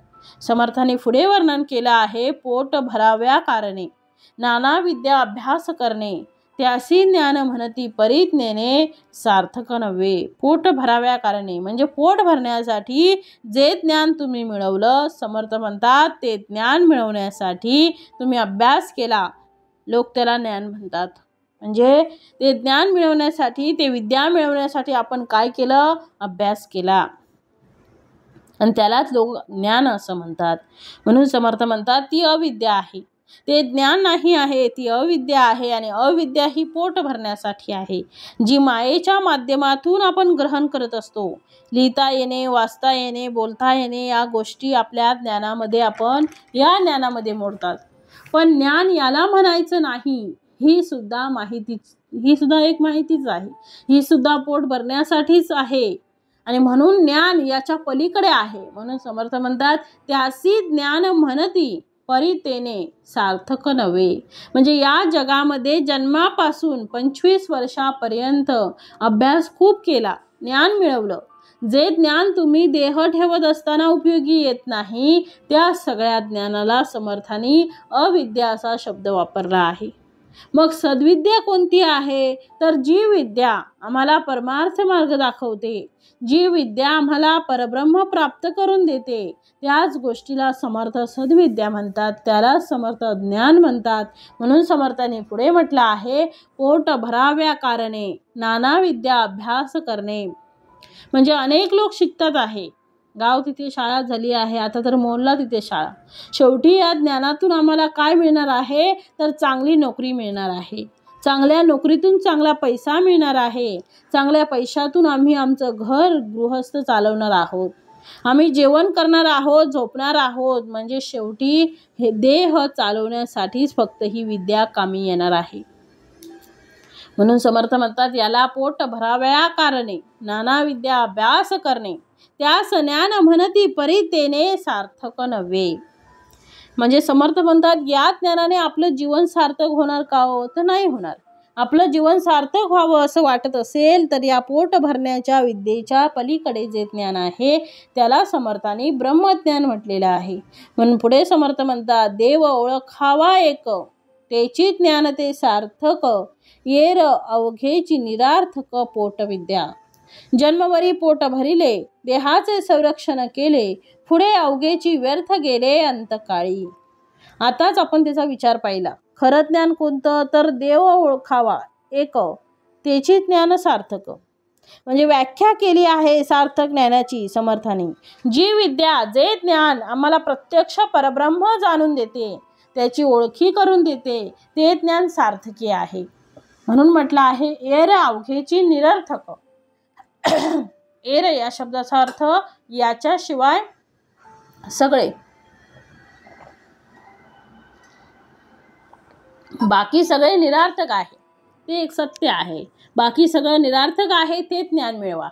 समर्थाने पुढे वर्णन केलं आहे. पोट भराव्या कारणे नाना विद्या अभ्यास करणे, त्यासी ज्ञान म्हणती परीत नेणे सार्थक नव्हे. पोट भराव्या कारणे म्हणजे पोट भरण्यासाठी जे ज्ञान तुम्ही मिळवलं, समर्थ म्हणतात ते ज्ञान मिळवण्यासाठी तुम्ही अभ्यास केला, लोक त्याला ज्ञान म्हणतात. म्हणजे ते ज्ञान मिळवण्यासाठी, ते विद्या मिळवण्यासाठी आपण काय केलं, अभ्यास केला आणि त्यालाच लोक ज्ञान असं म्हणतात. म्हणून समर्थ म्हणतात ती अविद्या आहे, ते ज्ञान नाही आहे, ती अविद्या आहे आणि अविद्या ही पोट भरण्यासाठी आहे, जी मायेच्या माध्यमातून आपण ग्रहण करत असतो. लिहिता येणे, वाचता येणे, बोलता येणे या गोष्टी आपल्या ज्ञानामध्ये आपण या ज्ञानामध्ये मोडतात. पण ज्ञान याला म्हणायचं नाही, ही सुद्धा एक माहितीच आहे, ही सुद्धा पोट भरण्यासाठीच आहे आणि म्हणून ज्ञान याच्या पलीकडे आहे. म्हणून समर्थ म्हणतात त्यासी ज्ञान म्हणती परितेने सार्थक नव्हे. म्हणजे या जगामध्ये जन्मापासून 25 वर्षापर्यंत अभ्यास खूप केला, ज्ञान मिळवलं, जे ज्ञान तुम्ही देह ठेवत असताना उपयोगी येत नाही त्या सगळ्या ज्ञानाला समर्थांनी अविद्या असा शब्द वापरला आहे. मग सद्विद्या कोणती आहे, तर जी विद्या आम्हाला परमार्थ मार्ग दाखवते, जी विद्या आम्हाला परब्रह्म प्राप्त करून देते, त्याच गोष्टीला समर्थ सद्विद्या म्हणतात, त्याला समर्थ ज्ञान म्हणतात. म्हणून समर्थांनी पुढे म्हटलं आहे पोट भराव्या कारणे नाना विद्या अभ्यास करणे. म्हणजे अनेक लोक शिकतात आहे, गाव तिथे शाळा झाली आहे, आता तर मोहल्ला तिथे शाळा. शेवटी या ज्ञानातून आम्हाला काय मिळणार आहे, तर चांगली नोकरी मिळणार आहे, चांगल्या नोकरीतून चांगला पैसा मिळणार आहे, चांगल्या पैशातून आम्ही आमचं घर गृहस्थ चालवणार आहोत, आम्ही जेवण करणार आहोत, झोपणार आहोत. म्हणजे शेवटी हे देह चालवण्यासाठीच फक्त ही विद्या कामी येणार आहे. म्हणून समर्थ म्हणतात याला पोट भराव्या कारणे नाना विद्या अभ्यास करणे, त्यास ज्ञान म्हणती परितेने सार्थक नव्हे. म्हणजे समर्थ म्हणतात या ज्ञानाने आपलं जीवन सार्थक होणार का हो, तर नाही होणार. आपलं जीवन सार्थक व्हावं असं वाटत असेल तर या पोट भरण्याच्या विद्येच्या पलीकडे जे ज्ञान आहे त्याला समर्थांनी ब्रह्मज्ञान म्हटलेलं आहे. म्हणून पुढे समर्थ म्हणतात देव ओळखावा एक, तेची ज्ञान ते सार्थक, येर अवघेची निरार्थक पोटविद्या. जन्मवरी पोट भरिले, देहाचे संरक्षण केले, पुढे अवघेची व्यर्थ गेले अंतकाळी. आताच आपण त्याचा विचार पाहिला. खरं ज्ञान कोणतं, तर देव ओळखावा एक, त्याची ज्ञान सार्थक. म्हणजे व्याख्या केली आहे सार्थक ज्ञानाची समर्थांनी. जी विद्या, जे ज्ञान आम्हाला प्रत्यक्ष परब्रह्म जाणून देते, त्याची ओळखी करून देते, ते ज्ञान सार्थकी आहे. म्हणून म्हटलं आहे एर अवघेची निरर्थक. एर या शब्दाचा अर्थ याच्याशिवाय सगळे, बाकी सगळे निरार्थक आहे, ते एक सत्य आहे. बाकी सगळं निरार्थक आहे ते ज्ञान मिळवा,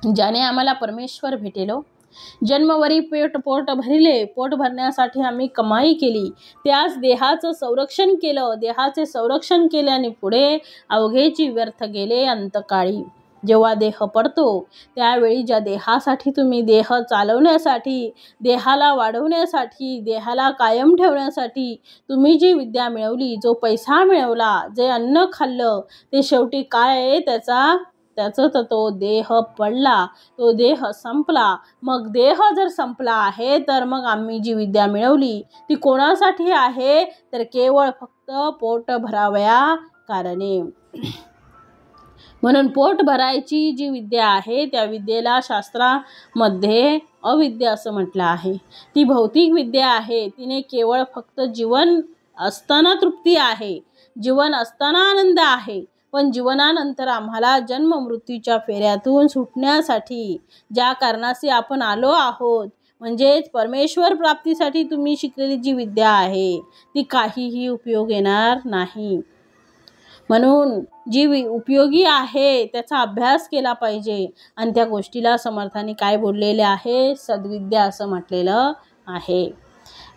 ज्याने आम्हाला परमेश्वर भेटेलो. जन्मवरी पोट भरिले, पोट भरण्यासाठी आम्ही कमाई केली, त्यास देहाचं संरक्षण केलं, देहाचे संरक्षण केल्याने पुढे अवघेची व्यर्थ गेले अंतकाळी. जेव्हा देह पडतो त्यावेळी ज्या देहासाठी तुम्ही देह चालवण्यासाठी, देहाला वाढवण्यासाठी, देहाला कायम ठेवण्यासाठी तुम्ही जी विद्या मिळवली, जो पैसा मिळवला, जे अन्न खाल्लं, ते शेवटी काय आहे त्याचं तर तो देह पडला, तो देह संपला. मग देह जर संपला आहे तर मग आम्ही जी विद्या मिळवली ती कोणासाठी आहे, तर केवळ फक्त पोट भरावया कारणे. म्हणून पोट भरायची जी विद्या आहे त्या विद्येला शास्त्रामध्ये अविद्या असं म्हटलं आहे. ती भौतिक विद्या आहे. तिने केवळ फक्त जीवन असताना तृप्ती आहे, जीवन असताना आनंद आहे, पण जीवनानंतर आम्हाला जन्म मृत्यूच्या फेऱ्यातून सुटण्यासाठी ज्या कारणाशी आपण आलो आहोत, म्हणजेच परमेश्वर प्राप्तीसाठी तुम्ही शिकलेली जी विद्या आहे ती काहीही उपयोग येणार नाही. म्हणून जी उपयोगी आहे त्याचा अभ्यास केला पाहिजे. आणि त्या गोष्टीला समर्थांनी काय बोललेले आहे, सद्विद्या असं म्हटलेलं आहे.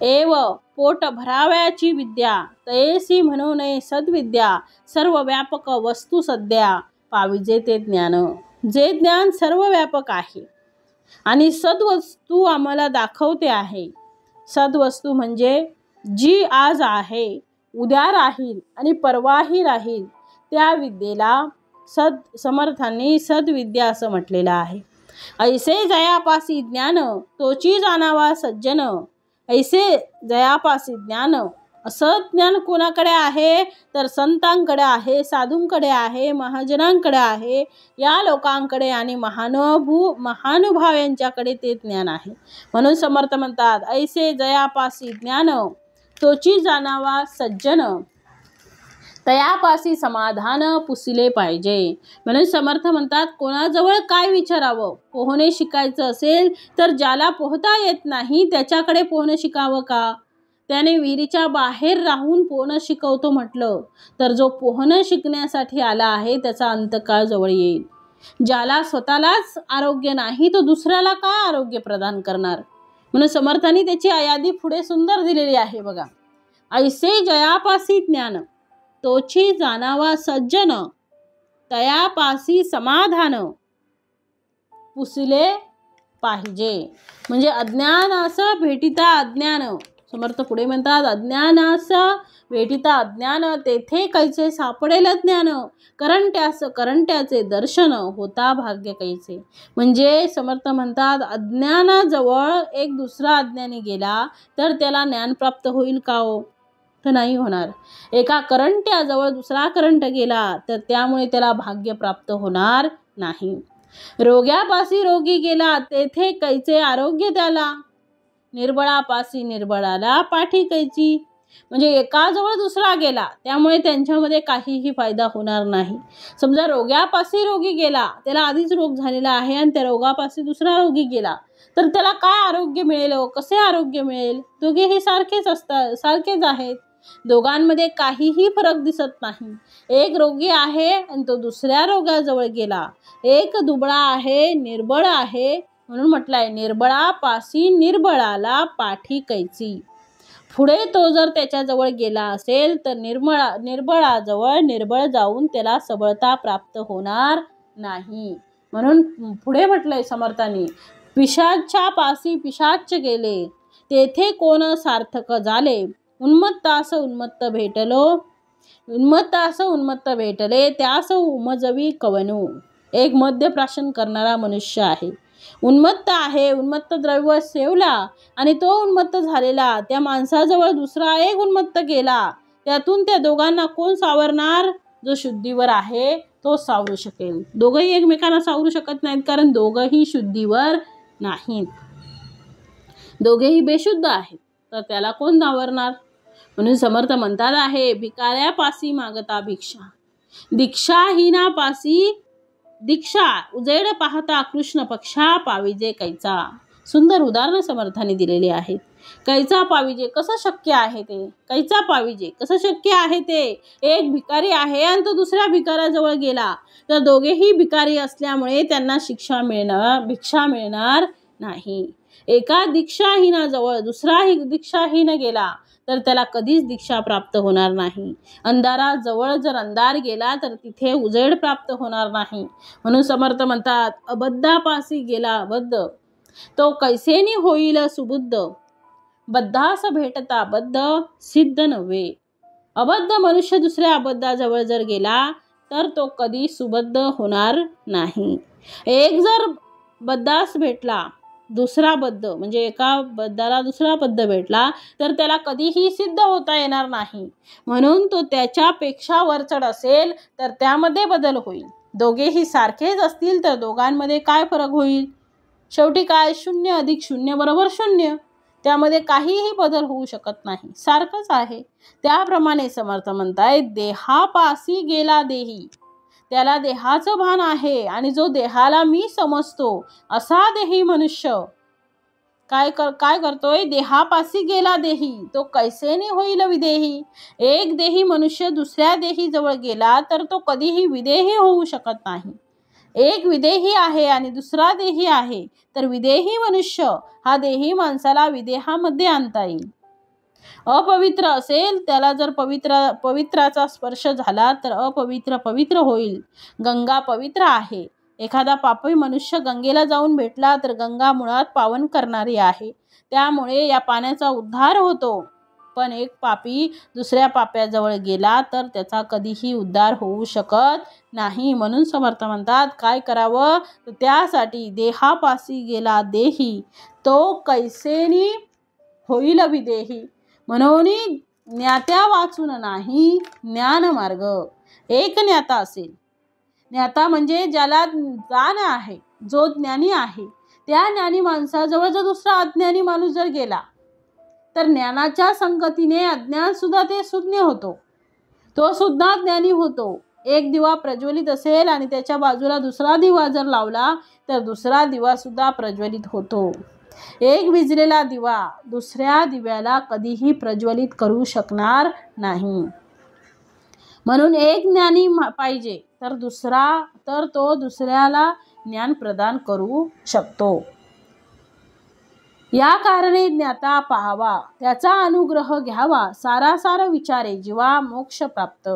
एव पोट भरावयाची विद्या तयेसी म्हणू नये सद्विद्या, सर्व व्यापक वस्तू सध्या पाविजे ते ज्ञान. जे ज्ञान सर्व व्यापक आहे आणि सद्वस्तू आम्हाला दाखवते आहे. सद्वस्तू म्हणजे जी आज आहे, उद्या राहील आणि परवाही राहील, त्या विद्येला समर्थांनी सद्विद्या असं म्हटलेलं आहे. ऐसे जयापासी ज्ञान तोची जाणावा सज्जन. ऐसे जयापासी ज्ञान, असं ज्ञान कोणाकडे आहे, तर संतांकडे आहे, साधूंकडे आहे, महाजनांकडे आहे, या लोकांकडे आणि महानुभाव यांच्याकडे ते ज्ञान आहे. म्हणून समर्थ म्हणतात ऐसे जयापासी ज्ञान तोची जाणावा सज्जन, तयापासी समाधान पुसिले पाहिजे. म्हणून समर्थ म्हणतात कोणाजवळ काय विचारावं, पोहणे शिकायचं असेल तर ज्याला पोहता येत नाही त्याच्याकडे पोहणं शिकावं का? त्याने विहिरीच्या बाहेर राहून पोहणं शिकवतो म्हटलं तर जो पोहणं शिकण्यासाठी आला आहे त्याचा अंतकाळ जवळ येईल. ज्याला स्वतःलाच आरोग्य नाही तो दुसऱ्याला काय आरोग्य प्रदान करणार? म्हणून समर्थांनी त्याची यादी पुढे सुंदर दिलेली आहे बघा. ऐसे जयापासी ज्ञान तोची जाणावा सज्जन, तयापासी समाधान पुसिले पाहिजे. म्हणजे अज्ञानास भेटिता अज्ञान, समर्थ पुढे म्हणतात अज्ञानास भेटिता अज्ञान, तेथे कैसे सापडेल ज्ञान, करंट्याचे दर्शन होता भाग्य कैसे. म्हणजे समर्थ म्हणतात अज्ञानाजवळ एक दुसरा अज्ञानी गेला तर त्याला ज्ञान प्राप्त होईल का हो? तर नाही होणार. एका करंट्याजवळ दुसरा करंट गेला तर त्यामुळे त्याला भाग्य प्राप्त होणार नाही. रोग्यापासी रोगी गेला तेथे कैचे आरोग्य त्याला, निर्बळापासी निर्बळाला पाठी कैची. म्हणजे एकाजवळ दुसरा गेला त्यामुळे त्यांच्यामध्ये काहीही फायदा होणार नाही. समजा रोग्यापासी रोगी गेला, त्याला आधीच रोग झालेला आहे आणि त्या रोगापासी दुसरा रोगी गेला तर त्याला काय आरोग्य मिळेल? कसे आरोग्य मिळेल? दोघेही सारखेच आहेत. दोघांमध्ये काहीही फरक दिसत नाही. एक रोगी आहे आणि तो दुसऱ्या रोगाजवळ गेला. एक दुबळा आहे, निर्बळ आहे, म्हणून म्हटलंय निर्बळापासी निर्बळाला पाठी कैची. पुढे तो जर त्याच्याजवळ गेला असेल तर निर्बळाजवळ निर्बळ जाऊन त्याला सबळता प्राप्त होणार नाही. म्हणून पुढे म्हटलंय समर्थांनी पिशाच्यापासी पिशाच गेले तेथे कोण सार्थक झाले, उन्मत्तास उन्मत्त भेटले त्यास उमजवी कवनू. एक मद्यप्राशन करणारा मनुष्य आहे, उन्मत्त आहे, उन्मत्त द्रव्य सेवला आणि तो उन्मत्त झालेला त्या माणसाजवळ दुसरा एक उन्मत्त गेला, त्यातून त्या दोघांना कोण सावरणार? जो शुद्धीवर आहे तो सावरू शकेल. दोघंही एकमेकांना सावरू शकत नाहीत कारण दोघंही शुद्धीवर नाहीत, दोघेही बेशुद्ध आहेत, तर त्याला कोण सावरणार? म्हणून समर्थ म्हणतात आहे भिकाऱ्यापासी मागता भिक्षा, दीक्षाहीनापासी दीक्षा, उजेड पाहता कृष्ण पक्षा पाविजे कैचा. सुंदर उदाहरण समर्थाने दिलेली आहेत. कैचा पाविजे कसं शक्य आहे ते, कैचा पाविजे कसं शक्य आहे ते. एक भिकारी आहे आणि तो दुसऱ्या भिकाऱ्याजवळ गेला तर दोघेही भिकारी असल्यामुळे त्यांना भिक्षा मिळणार नाही. एका दीक्षाहीनाजवळ दुसराही दीक्षाहीन गेला तर त्याला कधीच दीक्षा प्राप्त होणार नाही. अंधाराजवळ जर अंधार गेला तर तिथे उजेड प्राप्त होणार नाही. म्हणून समर्थ म्हणतात, अबद्धापासी गेला अबद्ध तो कैसेनी होईल सुबुद्ध. बद्धास भेटता बद्ध सिद्ध नव्हे. अबद्ध मनुष्य दुसऱ्या अबद्धाजवळ जर गेला तर तो कधी सुबद्ध होणार नाही. एक जर बद्धास भेटला, दुसरा बद्ध म्हणजे एका बद्धाला दुसरा बद्ध भेटला तर त्याला कधीही सिद्ध होता येणार नाही. म्हणून तो त्याच्यापेक्षा वरचढ असेल तर त्यामध्ये बदल होईल. दोघेही सारखेच असतील तर दोघांमध्ये काय फरक होईल? शेवटी काय? 0 अधिक 0 बरोबर 0. त्यामध्ये काहीही बदल होऊ शकत नाही, सारखंच आहे. त्याप्रमाणे समर्थ म्हणतायत, देहापासी गेला देही. त्याला देहाचं भान आहे आणि जो देहाला मी समजतो असा देही मनुष्य काय करतोय? देहापासी गेला देही तो कैसेने होईल विदेही. एक देही मनुष्य दुसऱ्या देही जवळ गेला तर तो कधीही विदेही होऊ शकत नाही. एक विदेही आहे आणि दुसरा देही आहे तर विदेही मनुष्य हा देही माणसाला विदेहामध्ये आणता येईल. अपवित्र असेल त्याला जर पवित्राचा स्पर्श झाला तर अपवित्र पवित्र होईल. गंगा पवित्र आहे. एखादा पापी मनुष्य गंगेला जाऊन भेटला तर गंगा मुळात पावन करणारी आहे, त्यामुळे या पाण्याचा उद्धार होतो. पण एक पापी दुसऱ्या पाप्याजवळ गेला तर त्याचा कधीही उद्धार होऊ शकत नाही. म्हणून समर्थ म्हणतात, काय करावं? तर त्यासाठी देहापासी गेला देही तो कैसेनी होईल विदेही. म्हणून ज्ञात्या वाचून नाही ज्ञान मार्ग. एक ज्ञाता असेल, ज्ञाता म्हणजे ज्याला जाण आहे, जो ज्ञानी आहे, त्या ज्ञानी माणसाजवळ जर दुसरा अज्ञानी माणूस जर गेला तर ज्ञानाच्या संगतीने अज्ञान सुद्धा ते सुज्ञ होतो, तो सुद्धा ज्ञानी होतो. एक दिवा प्रज्वलित असेल आणि त्याच्या बाजूला दुसरा दिवा जर लावला तर दुसरा दिवा सुद्धा प्रज्वलित होतो. एक विझलेला दिवा दुसऱ्या दिव्याला कधीही प्रज्वलित करू शकणार नाही. म्हणून एक ज्ञानी पाहिजे तर तो दुसऱ्याला ज्ञान प्रदान करू शकतो. या कारणे ज्ञाता पाहावा, त्याचा अनुग्रह घ्यावा, सारासार विचारे जीवा मोक्ष प्राप्त.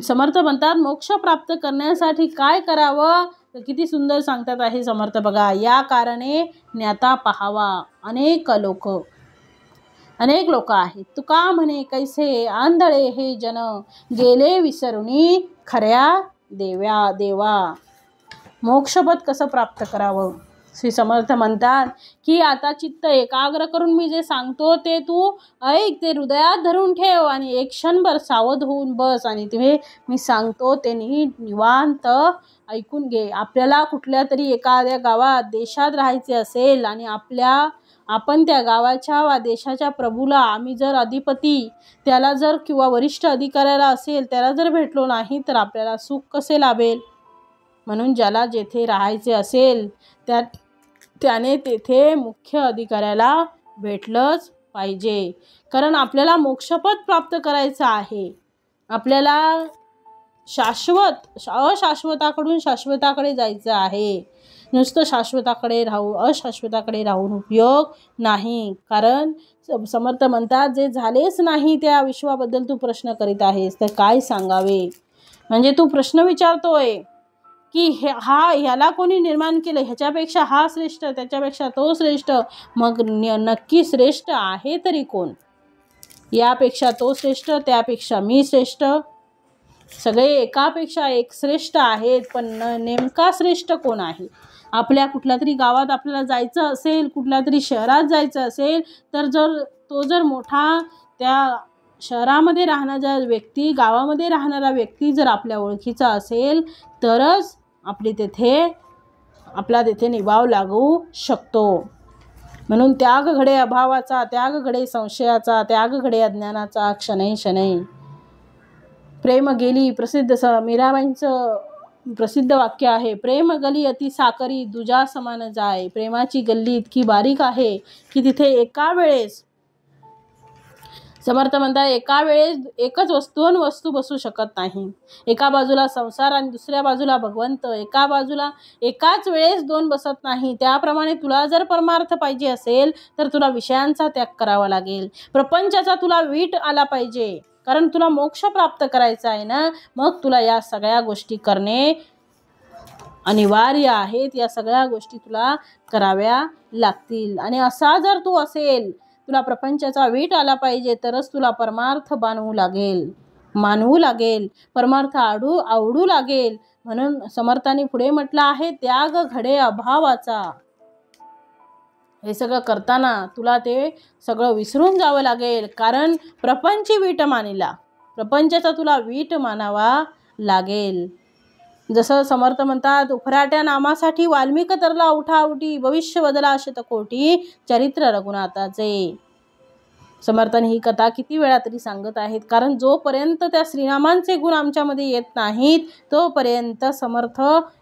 समर्थ म्हणतात, मोक्ष प्राप्त करण्यासाठी काय करावं? तर किती सुंदर सांगतात आहे समर्थ बघा. या कारणे ज्ञाता पाहावा. अनेक लोक आहेत. तुका म्हणे कैसे आंधळे हे जन, गेले विसरुनी खऱ्या देवा. मोक्षपद कसं प्राप्त करावं? श्री समर्थ म्हणतात की आता चित्त एकाग्र करून मी जे सांगतो ते तू ऐक, ते हृदयात धरून ठेव आणि एक क्षणभर सावध होऊन बस आणि ते मी सांगतो ते नीट निवांत ऐकून घे. आपल्याला कुठल्या तरी एखाद्या गावात देशात राहायचे असेल आणि आपण त्या गावाच्या वा देशाच्या प्रभूला, आम्ही जर अधिपती त्याला जर किंवा वरिष्ठ अधिकाऱ्याला असेल त्याला जर भेटलो नाही तर आपल्याला सुख कसे लाभेल? म्हणून ज्याला जेथे राहायचे असेल त्याने तेथे मुख्य अधिकाऱ्याला भेटलंच पाहिजे. कारण आपल्याला मोक्षपद प्राप्त करायचं आहे. आपल्याला अशाश्वताकडून शाश्वताकडे जायचं आहे. नुसतं अशाश्वताकडे राहून उपयोग नाही. कारण समर्थ म्हणतात, जे झालेच नाही त्या विश्वाबद्दल तू प्रश्न करीत आहेस तर काय सांगावे? म्हणजे तू प्रश्न विचारतोय की ह्याला कोणी निर्माण केलं, ह्याच्यापेक्षा हा श्रेष्ठ, त्याच्यापेक्षा तो श्रेष्ठ. मग नक्की श्रेष्ठ आहे तरी कोण? यापेक्षा तो श्रेष्ठ, त्यापेक्षा मी श्रेष्ठ. सगळे एकापेक्षा एक श्रेष्ठ आहेत, पण नेमका श्रेष्ठ कोण आहे? आपल्या कुठल्या तरी गावात आपल्याला जायचं असेल, कुठल्या तरी शहरात जायचं असेल तर जर मोठा त्या शहरामध्ये राहणारा व्यक्ती, गावामध्ये राहणारा व्यक्ती जर आपल्या ओळखीचा असेल तरच आपला तेथे निभाव लागू शकतो. म्हणून त्याग घडे अभावाचा, त्याग घडे संशयाचा, त्याग घडे अज्ञानाचा, क्षणै क्षणै. प्रेम गेली मीराबाईंचं प्रसिद्ध वाक्य आहे, प्रेम गली अति साकरी दुजा समान जाय. प्रेमाची गल्ली इतकी बारीक आहे की तिथे एका वेळेस समर्थ म्हणतात एका वेळेस एकच दोन वस्तू बसू शकत नाही. एका बाजूला संसार आणि दुसऱ्या बाजूला भगवंत. एकाच वेळेस दोन बसत नाही. त्याप्रमाणे तुला जर परमार्थ पाहिजे असेल तर तुला विषयांचा त्याग करावा लागेल. प्रपंचाचा तुला वीट आला पाहिजे, कारण तुला मोक्ष प्राप्त करायचा आहे ना. मग तुला या सगळ्या गोष्टी करणे अनिवार्य आहेत. या सगळ्या गोष्टी तुला कराव्या लागतील. आणि असा जर तू असेल, तुला प्रपंचाचा वीट आला पाहिजे, तरच तुला परमार्थ मानवू लागेल, परमार्थ आवडू लागेल. म्हणून समर्थांनी पुढे म्हटलं आहे, त्याग घडे अभावाचा. हे सगळं करताना तुला ते सगळं विसरून जावं लागेल, कारण प्रपंची वीट मानिला, प्रपंचाचा तुला वीट मानावा लागेल. जसं समर्थ म्हणतात, उफराट्या नामासाठी वाल्मिक तरला उठाउटी, भविष्य बदला शतकोटी, चरित्र रघुनाथाचे. समर्थांनी ही कथा किती वेळा तरी सांगत आहेत, कारण जोपर्यंत त्या श्रीनामांचे गुण आमच्यामध्ये येत नाहीत तोपर्यंत समर्थ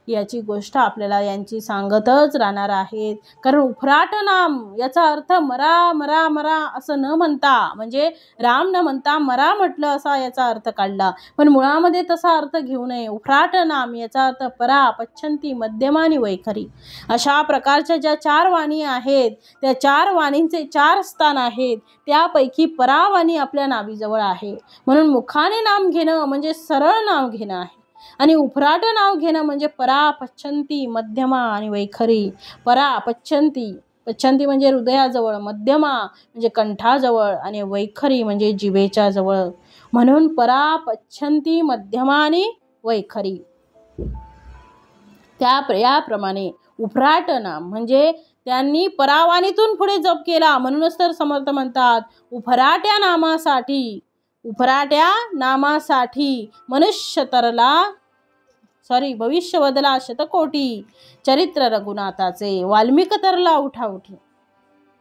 याची गोष्ट आपल्याला यांची सांगतच राहणार आहेत. कारण उफराट नाम याचा अर्थ मरा मरा मरा असं न म्हणता, म्हणजे राम न म्हणता मरा म्हटलं असा याचा अर्थ काढला, पण मुळामध्ये तसा अर्थ घेऊ नये. उफराट नाम याचा अर्थ परा, पच्छंती, मध्यमा आणि वैखरी. अशा प्रकारच्या ज्या 4 वाणी आहेत, त्या 4 वाणींचे 4 स्थान आहेत. त्यापैकी परावाणी आपल्या नाभीजवळ आहे. म्हणून मुखाने नाम घेणं म्हणजे सरळ नाव घेणं आहे, आणि उफराट नाव घेणं म्हणजे परा, पच्छंती, मध्यमा आणि वैखरी. परा, पच्छंती म्हणजे हृदयाजवळ, मध्यमा म्हणजे कंठाजवळ, आणि वैखरी म्हणजे जिभेच्या जवळ. म्हणून परा, पच्छंती, मध्यमा आणि वैखरी. याप्रमाणे उफराट नाम म्हणजे त्यांनी परावाणीतून पुढे जप केला. म्हणूनच तर समर्थ म्हणतात, उफराट्या नामासाठी मनुष्य तरला भविष्य बदला शतकोटी, चरित्र रघुनाथाचे, वाल्मिक तरला उठाउठी.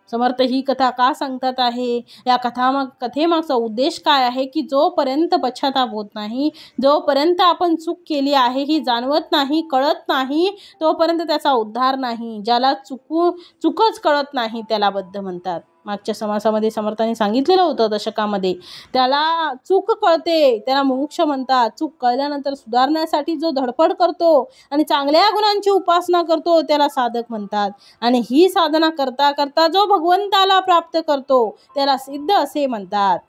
समर्थ ही कथा का सांगतात आहे, या कथेमागचा उद्देश काय आहे, की जोपर्यंत पश्चाताप होत नाही, जोपर्यंत आपण चूक केली आहे ही जाणवत नाही, कळत नाही, तोपर्यंत त्याचा उद्धार नाही. ज्याला चूकच कळत नाही त्याला बद्ध म्हणतात. मागच्या समासामध्ये समर्थांनी सांगितलेलं होतं दशकामध्ये, त्याला चूक कळते त्याला मुमुक्ष म्हणतात. चूक कळल्यानंतर सुधारण्यासाठी जो धडपड करतो आणि चांगल्या गुणांची उपासना करतो त्याला साधक म्हणतात. आणि ही साधना करता करता जो भगवंताला प्राप्त करतो त्याला सिद्ध असे म्हणतात.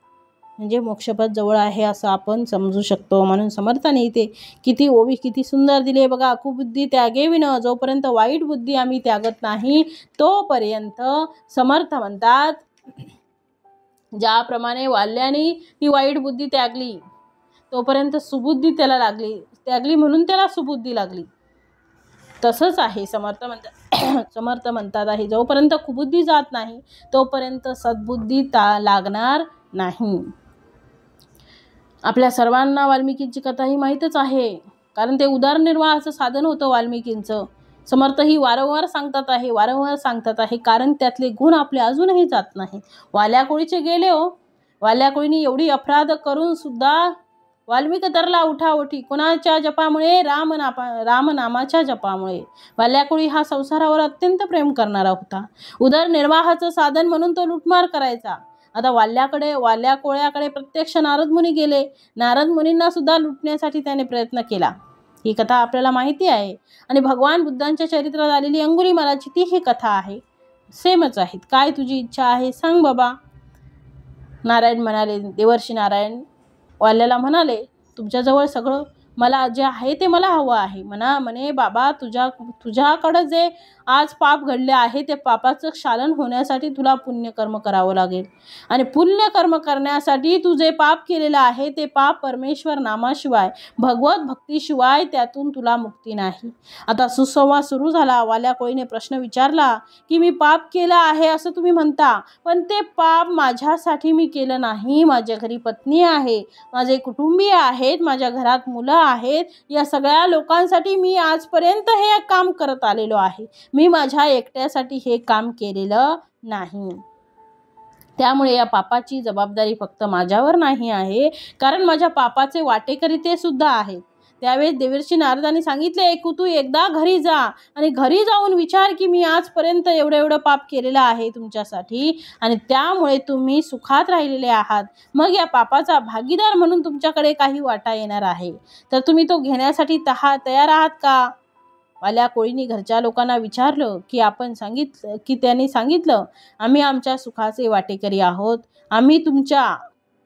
म्हणजे मोक्षपद जवळ आहे असं आपण समजू शकतो. म्हणून समर्थाने इथे किती ओवी किती सुंदर दिले बघा. कुबुद्धी त्यागेविन, जोपर्यंत वाईट बुद्धी आम्ही त्यागत नाही तोपर्यंत समर्थ म्हणतात, ज्याप्रमाणे वाल्याने ती वाईट बुद्धी त्यागली तोपर्यंत सुबुद्धी त्याला त्यागली म्हणून त्याला सुबुद्धी लागली. तसंच आहे समर्थ म्हणतात आहे, जोपर्यंत कुबुद्धी जात नाही तोपर्यंत सद्बुद्धी लागणार नाही. आपल्या सर्वांना वाल्मिकींची कथा ही माहीतच आहे, कारण ते उदरनिर्वाहाचं साधन होतं वाल्मिकींचं. समर्थ ही वारंवार सांगतात आहे, कारण त्यातले गुण आपले अजूनही जात नाही. वाल्याकोळीचे गेले हो, वाल्याकोळीने एवढी अपराध करून सुद्धा वाल्मिक तरला उठाउठी. कोणाच्या जपामुळे? रामनामाच्या जपामुळे. वाल्याकोळी हा संसारावर अत्यंत प्रेम करणारा होता. उदरनिर्वाहाचं साधन म्हणून तो लुटमार करायचा. आता वाल्याकोळ्याकडे प्रत्यक्ष नारद मुनी गेले. नारद मुनींना सुद्धा लुटण्यासाठी त्याने प्रयत्न केला. ही कथा आपल्याला माहिती आहे. आणि भगवान बुद्धांच्या चरित्रात आलेली अंगुलीमालाची ती ही कथा आहे. सेमच आहेत. काय तुझी इच्छा आहे सांग बाबा. नारायण म्हणाले, देवर्षी नारायण वाल्याला म्हणाले, तुमच्याजवळ सगळं मला जे आहे ते मला हवं आहे. म्हणे बाबा, तुझ्याकडं जे आज पाप घडले आहे ते पापाचं क्षालन होण्यासाठी तुला पुण्यकर्म करावं लागेल. आणि पुण्यकर्म करण्यासाठी तू जे पाप केलेलं आहे ते पाप परमेश्वर नामाशिवाय, भगवत भक्तीशिवाय त्यातून तुला मुक्ती नाही. आता सुसंवाद सुरू झाला. वाल्याकोळीने प्रश्न विचारला की मी पाप केलं आहे असं तुम्ही म्हणता, पण ते पाप माझ्यासाठी मी केलं नाही. माझ्या घरी पत्नी आहे, माझे कुटुंबीय आहेत, माझ्या घरात मुलं आहेत. या सगळ्या लोकांसाठी मी आजपर्यंत हे काम करत आलेलो आहे. मी माझ्या एकट्यासाठी हे काम केलेलं नाही. त्यामुळे या पापाची जबाबदारी फक्त माझ्यावर नाही आहे, कारण माझ्या पापाचे वाटेकरी ते सुद्धा आहेत. त्यावेळेस देवर्षी नारदांनी सांगितले की तू एकदा घरी जा आणि घरी जाऊन विचार की मी आजपर्यंत एवढं पाप केलेलं आहे तुमच्यासाठी आणि त्यामुळे तुम्ही सुखात राहिलेले आहात. मग या पापाचा भागीदार म्हणून तुमच्याकडे काही वाटा येणार आहे, तर तुम्ही तो घेण्यासाठी तयार आहात का? वाल्या कोळींनी घरच्या लोकांना विचारलं की त्यांनी सांगितलं, आम्ही आमच्या सुखाचे वाटेकरी आहोत. आम्ही तुमच्या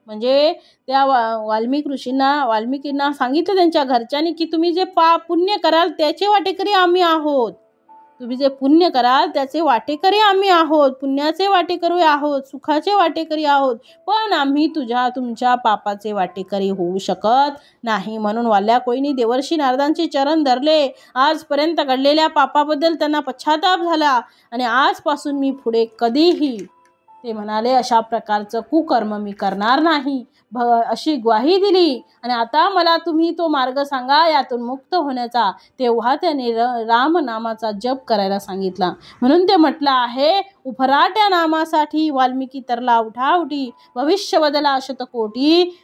म्हणजे त्या वाल्मिकींना सांगितलं त्यांच्या घरच्यांनी की तुम्ही जे पुण्य कराल त्याचे वाटेकरी आम्ही आहोत. तुम्ही जे पुण्य कराल त्याचे वाटेकरी आम्ही आहोत, पुण्याचे वाटेकरी आहोत, सुखाचे वाटेकरी आहोत, पण आम्ही तुमच्या पापाचे वाटेकरी होऊ शकत नाही. म्हणून वाल्या कोळींनी देवर्षी नारदांचे चरण धरले. आजपर्यंत घडलेल्या पापाबद्दल त्यांना पश्चाताप झाला आणि आजपासून मी पुढे कधीही, ते म्हणाले, अशा प्रकारचं कुकर्म मी करणार नाही अशी ग्वाही दिली. आणि आता मला तुम्ही तो मार्ग सांगा यातून मुक्त होण्याचा. तेव्हा त्याने रामनामाचा जप करायला सांगितला. म्हणून ते म्हटलं आहे, उफराट्या नामासाठी वाल्मिकी तरला उठाउठी, भविष्य बदला शतकोटी,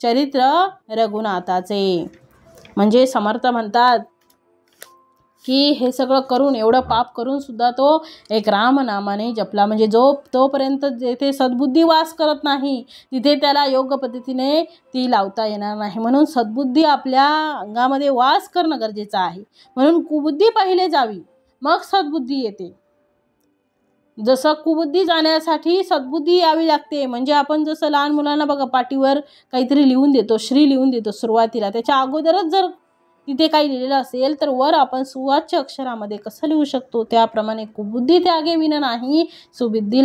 चरित्र रघुनाथाचे. म्हणजे समर्थ म्हणतात की हे सगळं करून, एवढं पाप करून सुद्धा तो एक रामनामाने जपला. म्हणजे तोपर्यंत जेथे सद्बुद्धी वास करत नाही तिथे त्याला योग्य पद्धतीने ती लावता येणार नाही. म्हणून सद्बुद्धी आपल्या अंगामध्ये वास करणं गरजेचं आहे. म्हणून कुबुद्धी पहिले जावी, मग सद्बुद्धी येते. जसं कुबुद्धी जाण्यासाठी सद्बुद्धी यावी लागते. म्हणजे आपण जसं लहान मुलांना बघा पाटीवर काहीतरी लिहून देतो, श्री लिहून देतो सुरुवातीला, त्याच्या अगोदरच जर तिथे काही लिहिलेलं असेल तर वर आपण सुवाच्य अक्षरामध्ये कसं लिहू शकतो, त्याप्रमाणे कुबुद्धी त्यागेविना नाही सुबुद्धी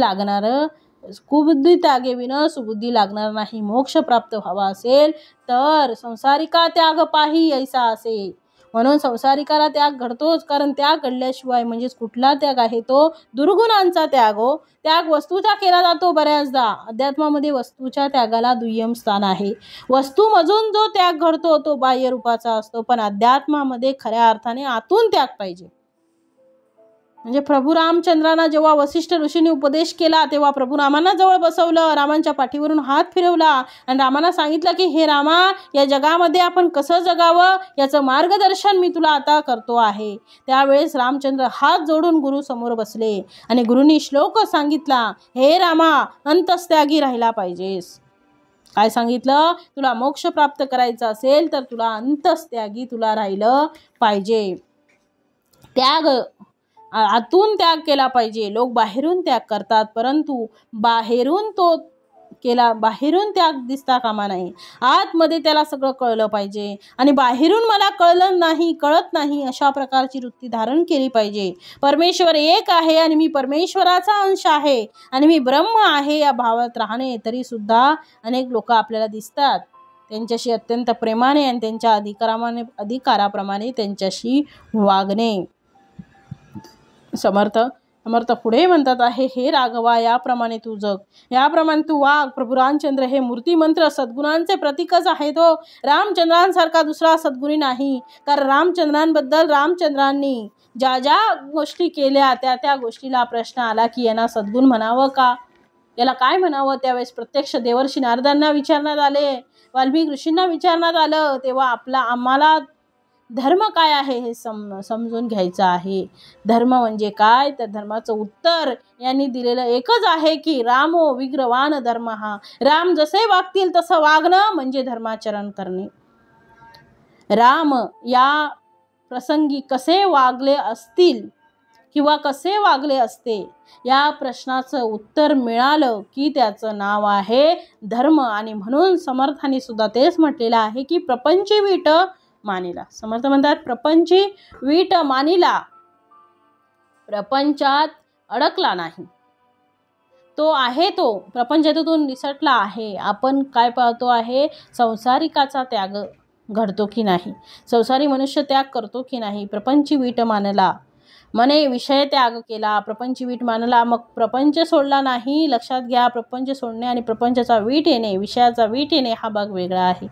लागणार नाही. मोक्ष प्राप्त व्हावा असेल तर संसारिका त्याग पाही ऐसा असे. म्हणून संसारिकाला त्याग घडतोच, कारण त्याग घडल्याशिवाय, म्हणजेच कुठला त्याग आहे तो दुर्गुणांचा त्याग हो. त्याग वस्तूचा केला जातो बऱ्याचदा. अध्यात्मामध्ये वस्तूच्या त्यागाला दुय्यम स्थान आहे. वस्तूमधून जो त्याग घडतो तो बाह्य रूपाचा असतो, पण अध्यात्मामध्ये खऱ्या अर्थाने आतून त्याग पाहिजे. म्हणजे प्रभू रामचंद्रांना जेव्हा वसिष्ठ ऋषीने उपदेश केला तेव्हा प्रभू रामांना जवळ बसवलं, रामांच्या पाठीवरून हात फिरवला आणि रामांना सांगितलं की हे रामा, या जगामध्ये आपण कसं जगावं याचं मार्गदर्शन मी तुला आता करतो आहे. त्यावेळेस रामचंद्र हात जोडून गुरु समोर बसले आणि गुरुनी श्लोक सांगितला, हे रामा, अंतस्त्यागी राहिला पाहिजेस. काय सांगितलं? तुला मोक्ष प्राप्त करायचा असेल तर तुला अंतस्त्यागी राहिलं पाहिजे. त्याग आतून त्याग केला पाहिजे. लोक बाहेरून त्याग करतात, परंतु बाहेरून त्याग दिसता कामा नये. आतमध्ये त्याला सगळं कळलं पाहिजे आणि बाहेरून मला कळत नाही अशा प्रकारची वृत्ती धारण केली पाहिजे. परमेश्वर एक आहे आणि मी परमेश्वराचा अंश आहे आणि मी ब्रह्म आहे या भावात राहणे. तरी सुद्धा अनेक लोक आपल्याला दिसतात, त्यांच्याशी अत्यंत प्रेमाने आणि त्यांच्या अधिकाराप्रमाणे त्यांच्याशी वागणे. समर्थ पुढे म्हणतात आहे, हे राघवा, याप्रमाणे तू जग, याप्रमाणे तू वाग. प्रभू रामचंद्र हे मूर्तिमंत्र सद्गुणांचे प्रतीकच आहे. तो रामचंद्रांसारखा दुसरा सद्गुणी नाही. कारण रामचंद्रांनी ज्या गोष्टी केल्या त्या गोष्टीला प्रश्न आला की यांना सद्गुण म्हणावं का, याला काय म्हणावं. त्यावेळेस प्रत्यक्ष देवर्षी नारदांना विचारण्यात आले, वाल्मिक ऋषींना विचारण्यात आलं. तेव्हा आम्हाला धर्म काय आहे हे समजून घ्यायचं आहे. धर्म म्हणजे काय, त्या धर्माचं उत्तर यांनी दिलेलं एकच आहे की रामो विग्रवान धर्म. राम जसे वागतील तसं वागणं म्हणजे धर्माचरण करणे. राम या प्रसंगी कसे वागले असतील किंवा कसे वागले असते या प्रश्नाचं उत्तर मिळालं की त्याचं नाव आहे धर्म. आणि म्हणून समर्थांनी सुद्धा तेच म्हटलेलं आहे की प्रपंची वीट मानिला. समर्थ म्हणतात, प्रपंची वीट मानिला, प्रपंचात अडकला नाही. तो आहे, तो प्रपंचातून निसटला आहे. आपण काय पाहतो आहे, संसारिकाचा त्याग घडतो की नाही, संसारी मनुष्य त्याग करतो की नाही. प्रपंची वीट मानला, मने विषय त्याग केला, प्रपंची वीट मानला, मग प्रपंच सोडला नाही. लक्षात घ्या, प्रपंच सोडणे आणि प्रपंचाचा वीट येणे, विषयाचा वीट येणे हा भाग वेगळा आहे.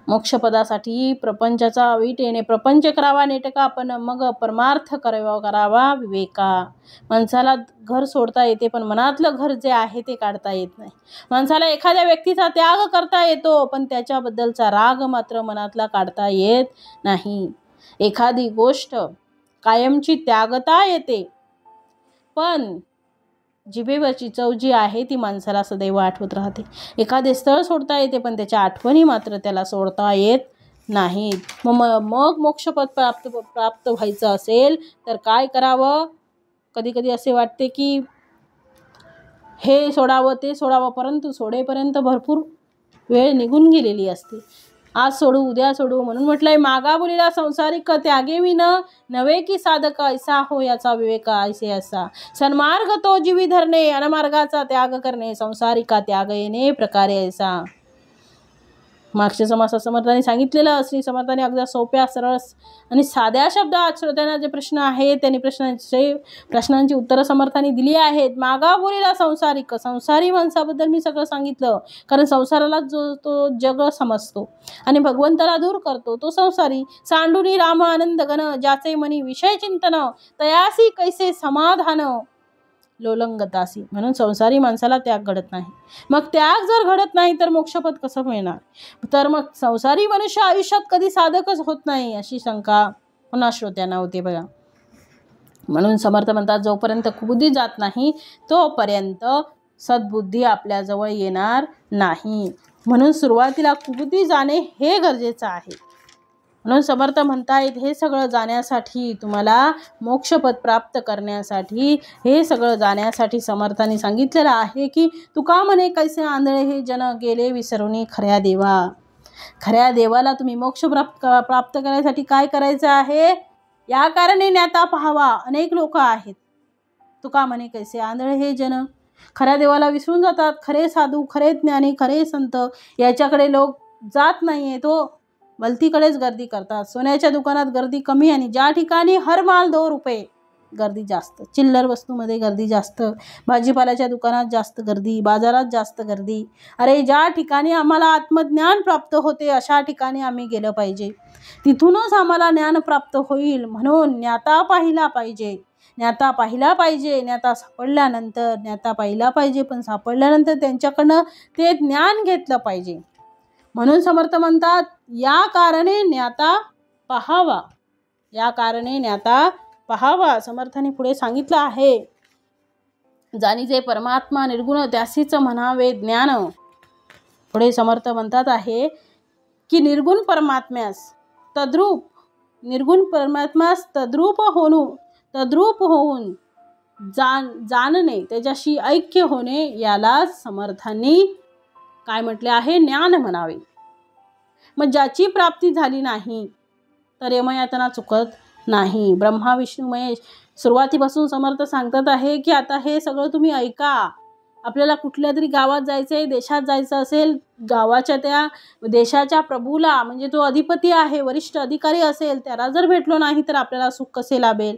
मोक्षपदासाठी प्रपंचाचा विटेने प्रपंच करावा नेटका, पण मग परमार्थ करावा विवेका. माणसाला घर सोडता येते, पण मनातलं घर जे आहे ते काढता येत नाही. माणसाला एखाद्या व्यक्तीचा त्याग करता येतो, पण त्याच्याबद्दलचा राग मात्र मनातला काढता येत नाही. एखादी गोष्ट कायमची त्यागता येते, पण जिभेवरची चव जी आहे ती माणसाला सदैव आठवत राहते. एखादे स्थळ सोडता येते, पण त्याच्या आठवणी मात्र त्याला सोडता येत नाहीत. मग मोक्षपद प्राप्त व्हायचं असेल तर काय करावं? कधी कधी असे वाटते की हे सोडावं ते सोडावं, परंतु सोडेपर्यंत भरपूर वेळ निघून गेलेली असते. आज सोडू उद्या सोडू म्हणून म्हटलंय, मागा बोलीला संसारिक त्यागे विन नवे की साधक, ऐसा हो याचा विवेका ऐसे असा. सन्मार्ग तो जीवी धरणे, अनमार्गाचा त्याग करणे, संसारिका त्याग येणे प्रकारे ऐसा. मागच्या समासात समर्थांनी सांगितलेलं, श्री समर्थांनी अगदी सोप्या सरळ आणि साध्या शब्दात श्रोत्यांना जे प्रश्न आहेत त्यांनी प्रश्नांची उत्तरं समर्थांनी दिली आहेत. मागा बोलीला संसारिक, संसारी माणसाबद्दल मी सगळं सांगितलं, कारण संसाराला जो तो जग समजतो आणि भगवंताला दूर करतो तो संसारी. सांडुनी राम आनंद गण, ज्याचे मनी विषय चिंतन, तयासी कैसे समाधान लोलंगतासी. म्हणून संसारी माणसाला त्याग घडत नाही. मग त्याग जर घडत नाही तर मोक्षपद कसं मिळणार? तर मग संसारी मनुष्य आयुष्यात कधी साधकच होत नाही, अशी शंका पुन्हा श्रोत्यांना होते बघा. म्हणून समर्थ म्हणतात, जोपर्यंत कुबुद्धी जात नाही तोपर्यंत सद्बुद्धी आपल्याजवळ येणार नाही. म्हणून सुरुवातीला कुबुद्धी जाणे हे गरजेचं आहे. म्हणून समर्थ म्हणतायत, हे सगळं जाण्यासाठी, तुम्हाला मोक्षपद प्राप्त करण्यासाठी, हे सगळं जाण्यासाठी समर्थांनी सांगितलेलं आहे की तुका म्हणे कैसे आंधळे हे जन गेले विसरुनी खऱ्या देवा. खऱ्या देवाला तुम्ही मोक्ष प्राप्त करण्यासाठी काय करायचं आहे? या कारणे ज्ञाता पाहावा. अनेक लोक आहेत, तुका म्हणे कैसे आंधळे हे जन, खऱ्या देवाला विसरून जातात. खरे साधू, खरे ज्ञानी, खरे संत याच्याकडे लोक जात नाहीये, तो भलतीकडेच गर्दी करतात. सोन्याच्या दुकानात गर्दी कमी आणि ज्या ठिकाणी हर माल 2 रुपये गर्दी जास्त, चिल्लर वस्तूमध्ये गर्दी जास्त, भाजीपाल्याच्या दुकानात जास्त गर्दी, बाजारात जास्त गर्दी. अरे ज्या ठिकाणी आम्हाला आत्मज्ञान प्राप्त होते अशा ठिकाणी आम्ही गेलं पाहिजे, तिथूनच आम्हाला ज्ञान प्राप्त होईल. म्हणून ज्ञाता पाहिला पाहिजे, ज्ञाता पाहिला पाहिजे. ज्ञाता सापडल्यानंतर ज्ञाता पाहिला पाहिजे, पण सापडल्यानंतर त्यांच्याकडनं ते ज्ञान घेतलं पाहिजे. म्हणून समर्थ म्हणतात, या कारणे ज्ञाता पाहावा, या कारणे ज्ञाता पाहावा. समर्थांनी पुढे सांगितलं आहे, जाणीजे परमात्मा निर्गुण त्यासीच म्हणावे ज्ञान. पुढे समर्थ म्हणतात आहे की निर्गुण परमात्म्यास तद्रूप, निर्गुण परमात्म्यास तद्रूप होऊन जाणणे, त्याच्याशी ऐक्य होणे, याला समर्थांनी काय म्हटले आहे? ज्ञान म्हणावे. मग ज्याची प्राप्ती झाली नाही तर यमयातना चुकत नाही. ब्रह्मा विष्णू महेश सुरुवातीपासून समर्थ सांगतात आहे की आता हे सगळं तुम्ही ऐका. आपल्याला कुठल्या तरी गावात जायचं आहे, देशात जायचं असेल, गावाच्या त्या देशाच्या प्रभूला, म्हणजे जो अधिपती आहे, वरिष्ठ अधिकारी असेल, त्याला जर भेटलो नाही तर आपल्याला सुख कसे लाभेल?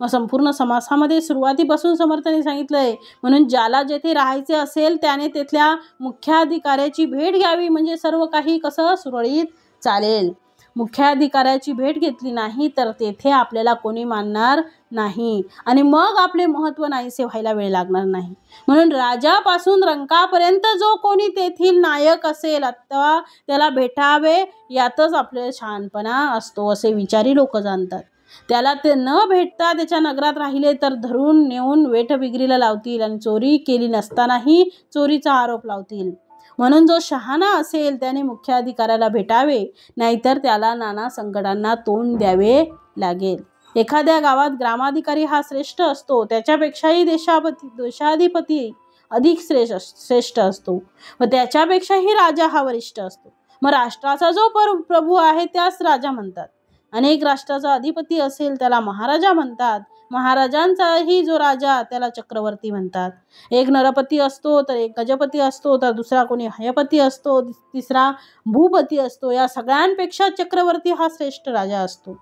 मग संपूर्ण समासामध्ये सुरुवातीपासून समर्थांनी सांगितलंय. म्हणून ज्याला जेथे राहायचे असेल त्याने तेथल्या मुख्याधिकाऱ्याची भेट घ्यावी, म्हणजे सर्व काही कसं सुरळीत चालेल. मुख्याधिकाऱ्याची भेट घेतली नाही तर तेथे आपल्याला कोणी मानणार नाही आणि मग आपले महत्त्व नाहीसे व्हायला वेळ लागणार नाही. म्हणून राजापासून रंकापर्यंत जो कोणी तेथील नायक असेल अथवा त्याला भेटावे, यातच आपले शहाणपणा असतो असे विचारी लोक जाणतात. त्याला ते न भेटता त्याच्या नगरात राहिले तर धरून नेऊन वेठबिगरीला लावतील आणि चोरी केली नसतानाही चोरीचा आरोप लावतील. म्हणून जो शहाणा असेल त्याने मुख्याधिकाऱ्याला भेटावे, नाहीतर त्याला नाना संकटांना तोंड द्यावे लागेल. एखाद्या गावात ग्रामाधिकारी हा श्रेष्ठ असतो, त्याच्यापेक्षाही देशाधिपती अधिक श्रेष्ठ असतो व त्याच्यापेक्षाही राजा हा वरिष्ठ असतो. मग राष्ट्राचा जो प्रभू आहे त्यास राजा म्हणतात. अनेक राष्ट्राचा अधिपती असेल त्याला महाराजा म्हणतात. महाराजांचाही जो राजा त्याला चक्रवर्ती म्हणतात. एक नरपती असतो तर एक गजपती असतो, तर दुसरा कोणी हयपती असतो, तिसरा भूपती असतो. या सगळ्यांपेक्षा चक्रवर्ती हा श्रेष्ठ राजा असतो.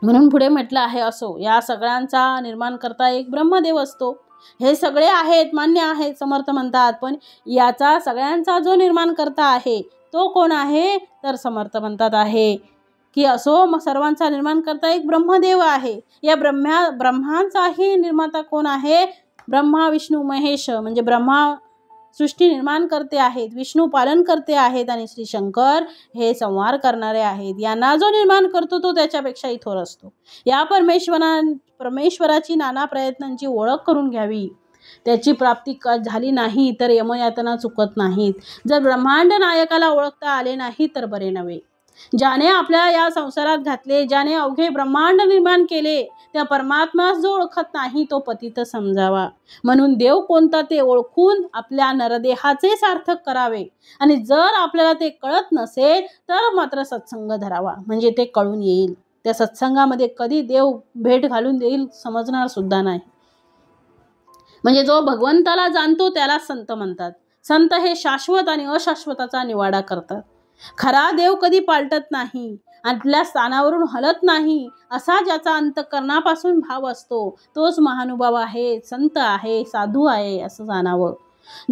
म्हणून पुढे म्हटलं आहे, असो या सगळ्यांचा निर्माण करता एक ब्रह्मदेव असतो. हे सगळे आहेत, मान्य आहेत, समर्थ म्हणतात, पण याचा सगळ्यांचा जो निर्माण करता आहे तो कोण आहे? तर समर्थ म्हणतात आहे की असो सर्वांचा निर्माण करता एक ब्रह्मदेव आहे. या ब्रह्मांचाही निर्माता कोण आहे? ब्रह्मा विष्णू महेश, म्हणजे ब्रह्मा सृष्टी निर्माण करते आहेत, विष्णू पालन करते आहेत आणि श्री शंकर हे संहार करणारे आहेत. यांना जो निर्माण करतो तो त्याच्यापेक्षाही थोर असतो. या परमेश्वराची नाना प्रयत्नांची ओळख करून घ्यावी. त्याची प्राप्ती झाली नाही तर यमयातना चुकत नाहीत. जर ब्रह्मांड नायकाला ओळखता आले नाही तर बरे नव्हे. ज्याने आपल्याला या संसारात घातले, ज्याने अवघे ब्रह्मांड निर्माण केले, त्या परमात्मास जो ओळखत नाही तो पतित समजावा. म्हणून देव कोणता ते ओळखून आपल्या नरदेहाचे सार्थक करावे. आणि जर आपल्याला ते कळत नसेल तर मात्र सत्संग धरावा, म्हणजे ते कळून येईल. त्या सत्संगामध्ये कधी देव भेट घालून देईल समजणार सुद्धा नाही. म्हणजे जो भगवंताला जाणतो त्याला संत म्हणतात. संत हे शाश्वत आणि अशाश्वताचा निवाडा करतात. खरा देव कधी पालटत नाही, आपल्या स्थानावरून हलत नाही, असा ज्याचा अंतःकरणापासून भाव असतो तोच महानुभाव आहे, संत आहे, साधू आहे असं जाणावं.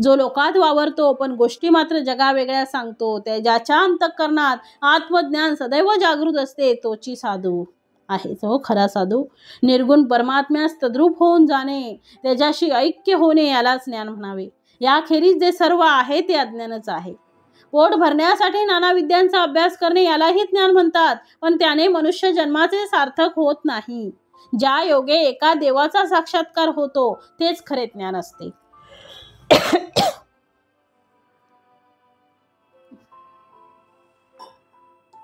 जो लोकात वावरतो पण गोष्टी मात्र जगावेगळ्या सांगतो, ज्याच्या अंतःकरणात आत्मज्ञान सदैव जागृत असते तोची साधू आहे, जो खरा साधू. निर्गुण परमात्म्यास तद्रूप होऊन जाणे, त्याच्याशी ऐक्य होणे यालाच ज्ञान म्हणावे. याखेरीज जे सर्व आहे ते अज्ञानच आहे. पोट भरण्यासाठी नाना विद्यांचा अभ्यास करणे यालाही ज्ञान म्हणतात, पण त्याने मनुष्य जन्माचे सार्थक होत नाही. ज्या योगे एका देवाचा साक्षात्कार होतो तेच खरे ज्ञान असते.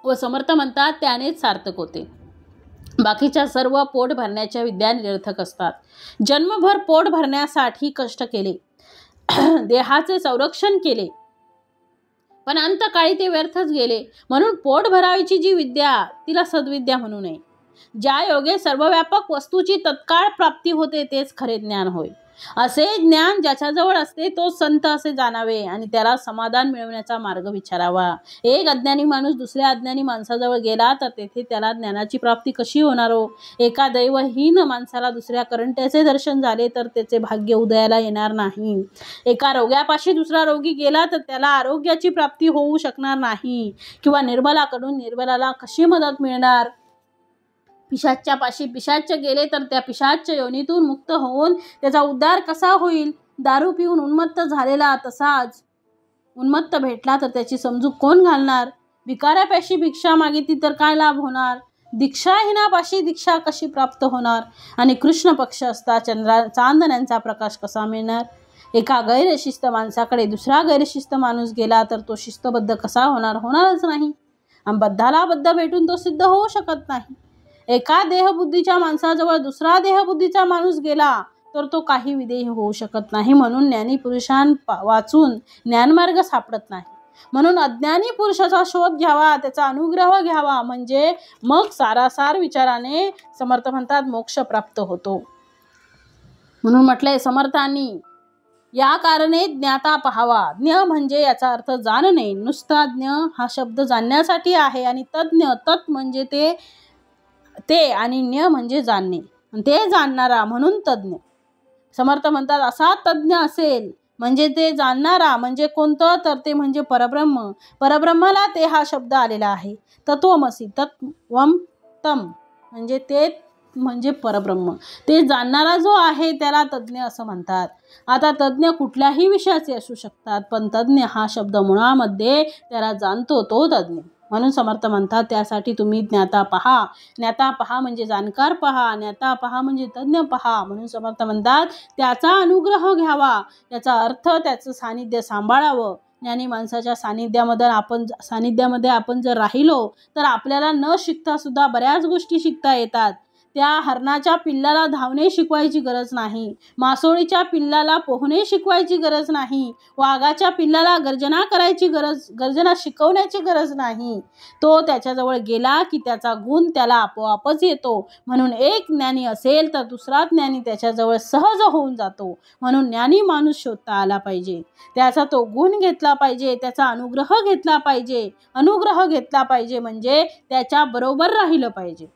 व समर्थ म्हणतात त्यानेच सार्थक होते. बाकीच्या सर्व पोट भरण्याच्या विद्या निरर्थक असतात. जन्मभर पोट भरण्यासाठी कष्ट केले, देहाचे संरक्षण केले, पण अंतकाळी ते व्यर्थच गेले. म्हणून पोट भरावीची जी विद्या तिला सद्विद्या म्हणू नये. ज्या योगे सर्वव्यापक वस्तूची तत्काळ प्राप्ती होते तेच खरे ज्ञान होय. असे ज्ञान ज्याच्याजवळ असते तो संत असे जाणावे आणि त्याला समाधान मिळवण्याचा मार्ग विचारावा. एक अज्ञानी माणूस दुसऱ्या अज्ञानी माणसाजवळ गेला तर तेथे त्याला ज्ञानाची प्राप्ती कशी होणार हो? एका दैवहीन माणसाला दुसऱ्या करंट्याचे दर्शन झाले तर त्याचे भाग्य उदयाला येणार नाही. एका रोग्यापाशी दुसरा रोगी गेला तर त्याला आरोग्याची प्राप्ती होऊ शकणार नाही. किंवा निर्बलाकडून निर्बलाला कशी मदत मिळणार? पिशाच्या पाशी पिशाच गेले तर त्या पिशाच योनीतून मुक्त होऊन त्याचा उद्धार कसा होईल? दारू पिऊन उन्मत्त झालेला तसाच उन्मत्त भेटला तर त्याची समजूक कोण घालणार? भिकाऱ्यापाशी भिक्षा मागितली तर काय लाभ होणार? दीक्षाहीनापाशी दीक्षा कशी प्राप्त होणार? आणि कृष्ण पक्ष असता चांदण्यांचा प्रकाश कसा मिळणार? एका गैरशिस्त माणसाकडे दुसरा गैरशिस्त माणूस गेला तर तो शिस्तबद्ध कसा होणार? होणारच नाही. आणि बद्धाला बद्ध भेटून तो सिद्ध होऊ शकत नाही. एका देहबुद्धीच्या माणसाजवळ दुसरा देहबुद्धीचा माणूस गेला तर तो काही विधेय होऊ शकत नाही. म्हणून ज्ञानी वाचून ज्ञानमार्ग सापडत नाही. म्हणून अज्ञानी पुरुषाचा शोध घ्यावा, त्याचा अनुग्रह घ्यावा, म्हणजे मग सारासार विचाराने समर्थ म्हणतात मोक्ष प्राप्त होतो. म्हणून म्हटलंय समर्थांनी, या कारणे ज्ञाता पहावा. ज्ञ म्हणजे याचा अर्थ जाणणे. नुसता ज्ञ हा शब्द जाणण्यासाठी आहे आणि तज्ञ तत् म्हणजे ते आणि ज्ञ म्हणजे जाणणे, ते जाणणारा म्हणून तज्ञ. समर्थ म्हणतात असा तज्ञ असेल म्हणजे ते जाणणारा म्हणजे कोणतं? तर ते म्हणजे परब्रह्म. परब्रह्माला ते हा शब्द आलेला आहे. तत्वमसी तत्वम तम म्हणजे ते म्हणजे परब्रह्म. ते जाणणारा जो आहे त्याला तज्ञ असं म्हणतात. आता तज्ञ कुठल्याही विषयाचे असू शकतात, पण तज्ञ हा शब्द मुळामध्ये त्याला जाणतो तो तज्ञ. म्हणून समर्थ म्हणतात त्यासाठी तुम्ही ज्ञाता पहा. ज्ञाता पहा म्हणजे जाणकार पहा, ज्ञाता पहा म्हणजे तज्ञ पहा. म्हणून समर्थ म्हणतात त्याचा अनुग्रह घ्यावा, त्याचा अर्थ त्याचं सानिध्य सांभाळावं. ज्ञानी माणसाच्या सानिध्यामध्ये आपण जर राहिलो तर आपल्याला न शिकता सुद्धा बऱ्याच गोष्टी शिकता येतात. त्या हरणाच्या पिल्लाला धावणे शिकवायची गरज नाही, मासोळीच्या पिल्लाला पोहणे शिकवायची गरज नाही, वाघाच्या पिल्लाला गर्जना शिकवण्याची गरज नाही. तो त्याच्याजवळ गेला की त्याचा गुण त्याला आपोआपच येतो. म्हणून एक ज्ञानी असेल तर दुसरा ज्ञानी त्याच्याजवळ सहज होऊन जातो. म्हणून ज्ञानी माणूस शोधता आला पाहिजे, त्याचा तो गुण घेतला पाहिजे, त्याचा अनुग्रह घेतला पाहिजे. अनुग्रह घेतला पाहिजे म्हणजे त्याच्या बरोबर राहिलं पाहिजे.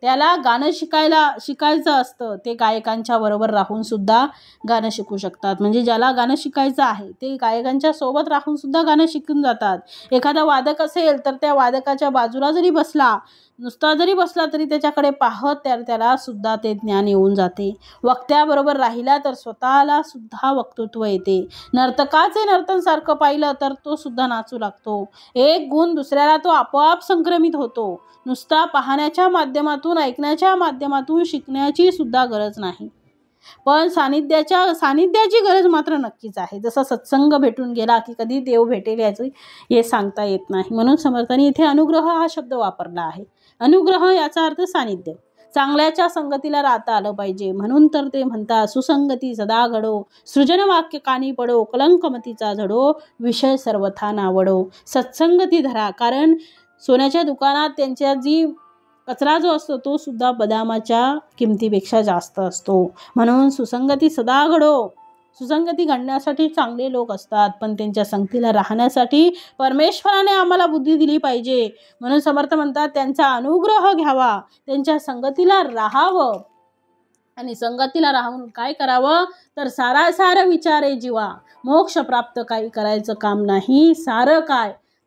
त्याला गाणं शिकायचं असतं ते गायकांच्या बरोबर राहून सुद्धा गाणं शिकू शकतात. म्हणजे ज्याला गाणं शिकायचं आहे ते गायकांच्या सोबत राहून सुद्धा गाणं शिकून जातात. एखादा वादक असेल तर त्या वादकाच्या बाजूला जरी बसला, नुसता जरी बसला तरी त्याच्याकडे पाहत त्याला सुद्धा ते ज्ञान येऊन जाते. वक्त्याबरोबर राहिला तर स्वतःला सुद्धा वक्तृत्व येते. नर्तकाचे नर्तन सारखं पाहिलं तर तो सुद्धा नाचू लागतो. एक गुण दुसऱ्याला तो आपोआप संक्रमित होतो. नुसता पाहण्याच्या माध्यमातून, ऐकण्याच्या माध्यमातून शिकण्याची सुद्धा गरज नाही, पण सानिध्याची गरज मात्र नक्कीच आहे. जसा सत्संग भेटून गेला की कधी देव भेटेल याचं हे सांगता येत नाही. म्हणून समर्थांनी इथे अनुग्रह हा शब्द वापरला आहे. अनुग्रह याचा अर्थ सानिध्य. चांगल्याच्या संगतीला राहता आलं पाहिजे. म्हणून तर ते म्हणतात, सुसंगती सदा घडो, सृजन वाक्य कानी पडो, कलंकमतीचा झडो, विषय सर्वथा नावडो. सत्संगती धरा, कारण सोन्याच्या दुकानात त्यांच्या जी कचरा जो असतो तो सुद्धा बदामाच्या किमतीपेक्षा जास्त असतो. म्हणून सुसंगती सदा घडो. सुसंगती घडण्यासाठी चांगले लोक असतात, पण त्यांच्या संगतीला राहण्यासाठी परमेश्वराने आम्हाला बुद्धी दिली पाहिजे. म्हणून समर्थ म्हणतात, त्यांचा अनुग्रह घ्यावा, त्यांच्या संगतीला राहावं. आणि संगतीला राहून काय करावं तर सारासार विचारे जीवा, मोक्ष प्राप्त काही करायचं काम नाही.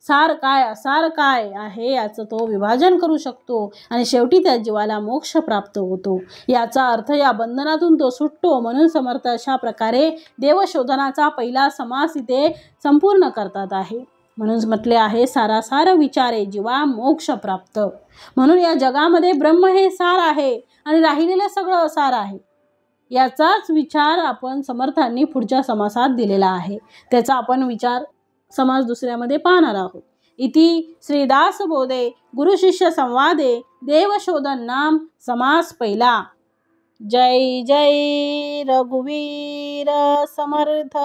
सार काय असार काय आहे याचं तो विभाजन करू शकतो आणि शेवटी त्या जीवाला मोक्ष प्राप्त होतो. याचा अर्थ या बंधनातून तो सुटतो. म्हणून समर्थ अशा प्रकारे देवशोधनाचा पहिला समास इथे संपूर्ण करतात आहे. म्हणून म्हटले आहे, सारासार विचारे जीवा मोक्ष प्राप्त. म्हणून या जगामध्ये ब्रह्म हे सार आहे आणि राहिलेलं सगळं असार आहे. याचाच विचार आपण समर्थांनी पुढच्या समासात दिलेला आहे. त्याचा आपण विचार समास दुसऱ्यामध्ये पाहणार आहोत. इति श्रीदास बोधे गुरु शिष्य संवादे देवशोधन नाम समास पहिला. जय जय रघुवीर समर्थ.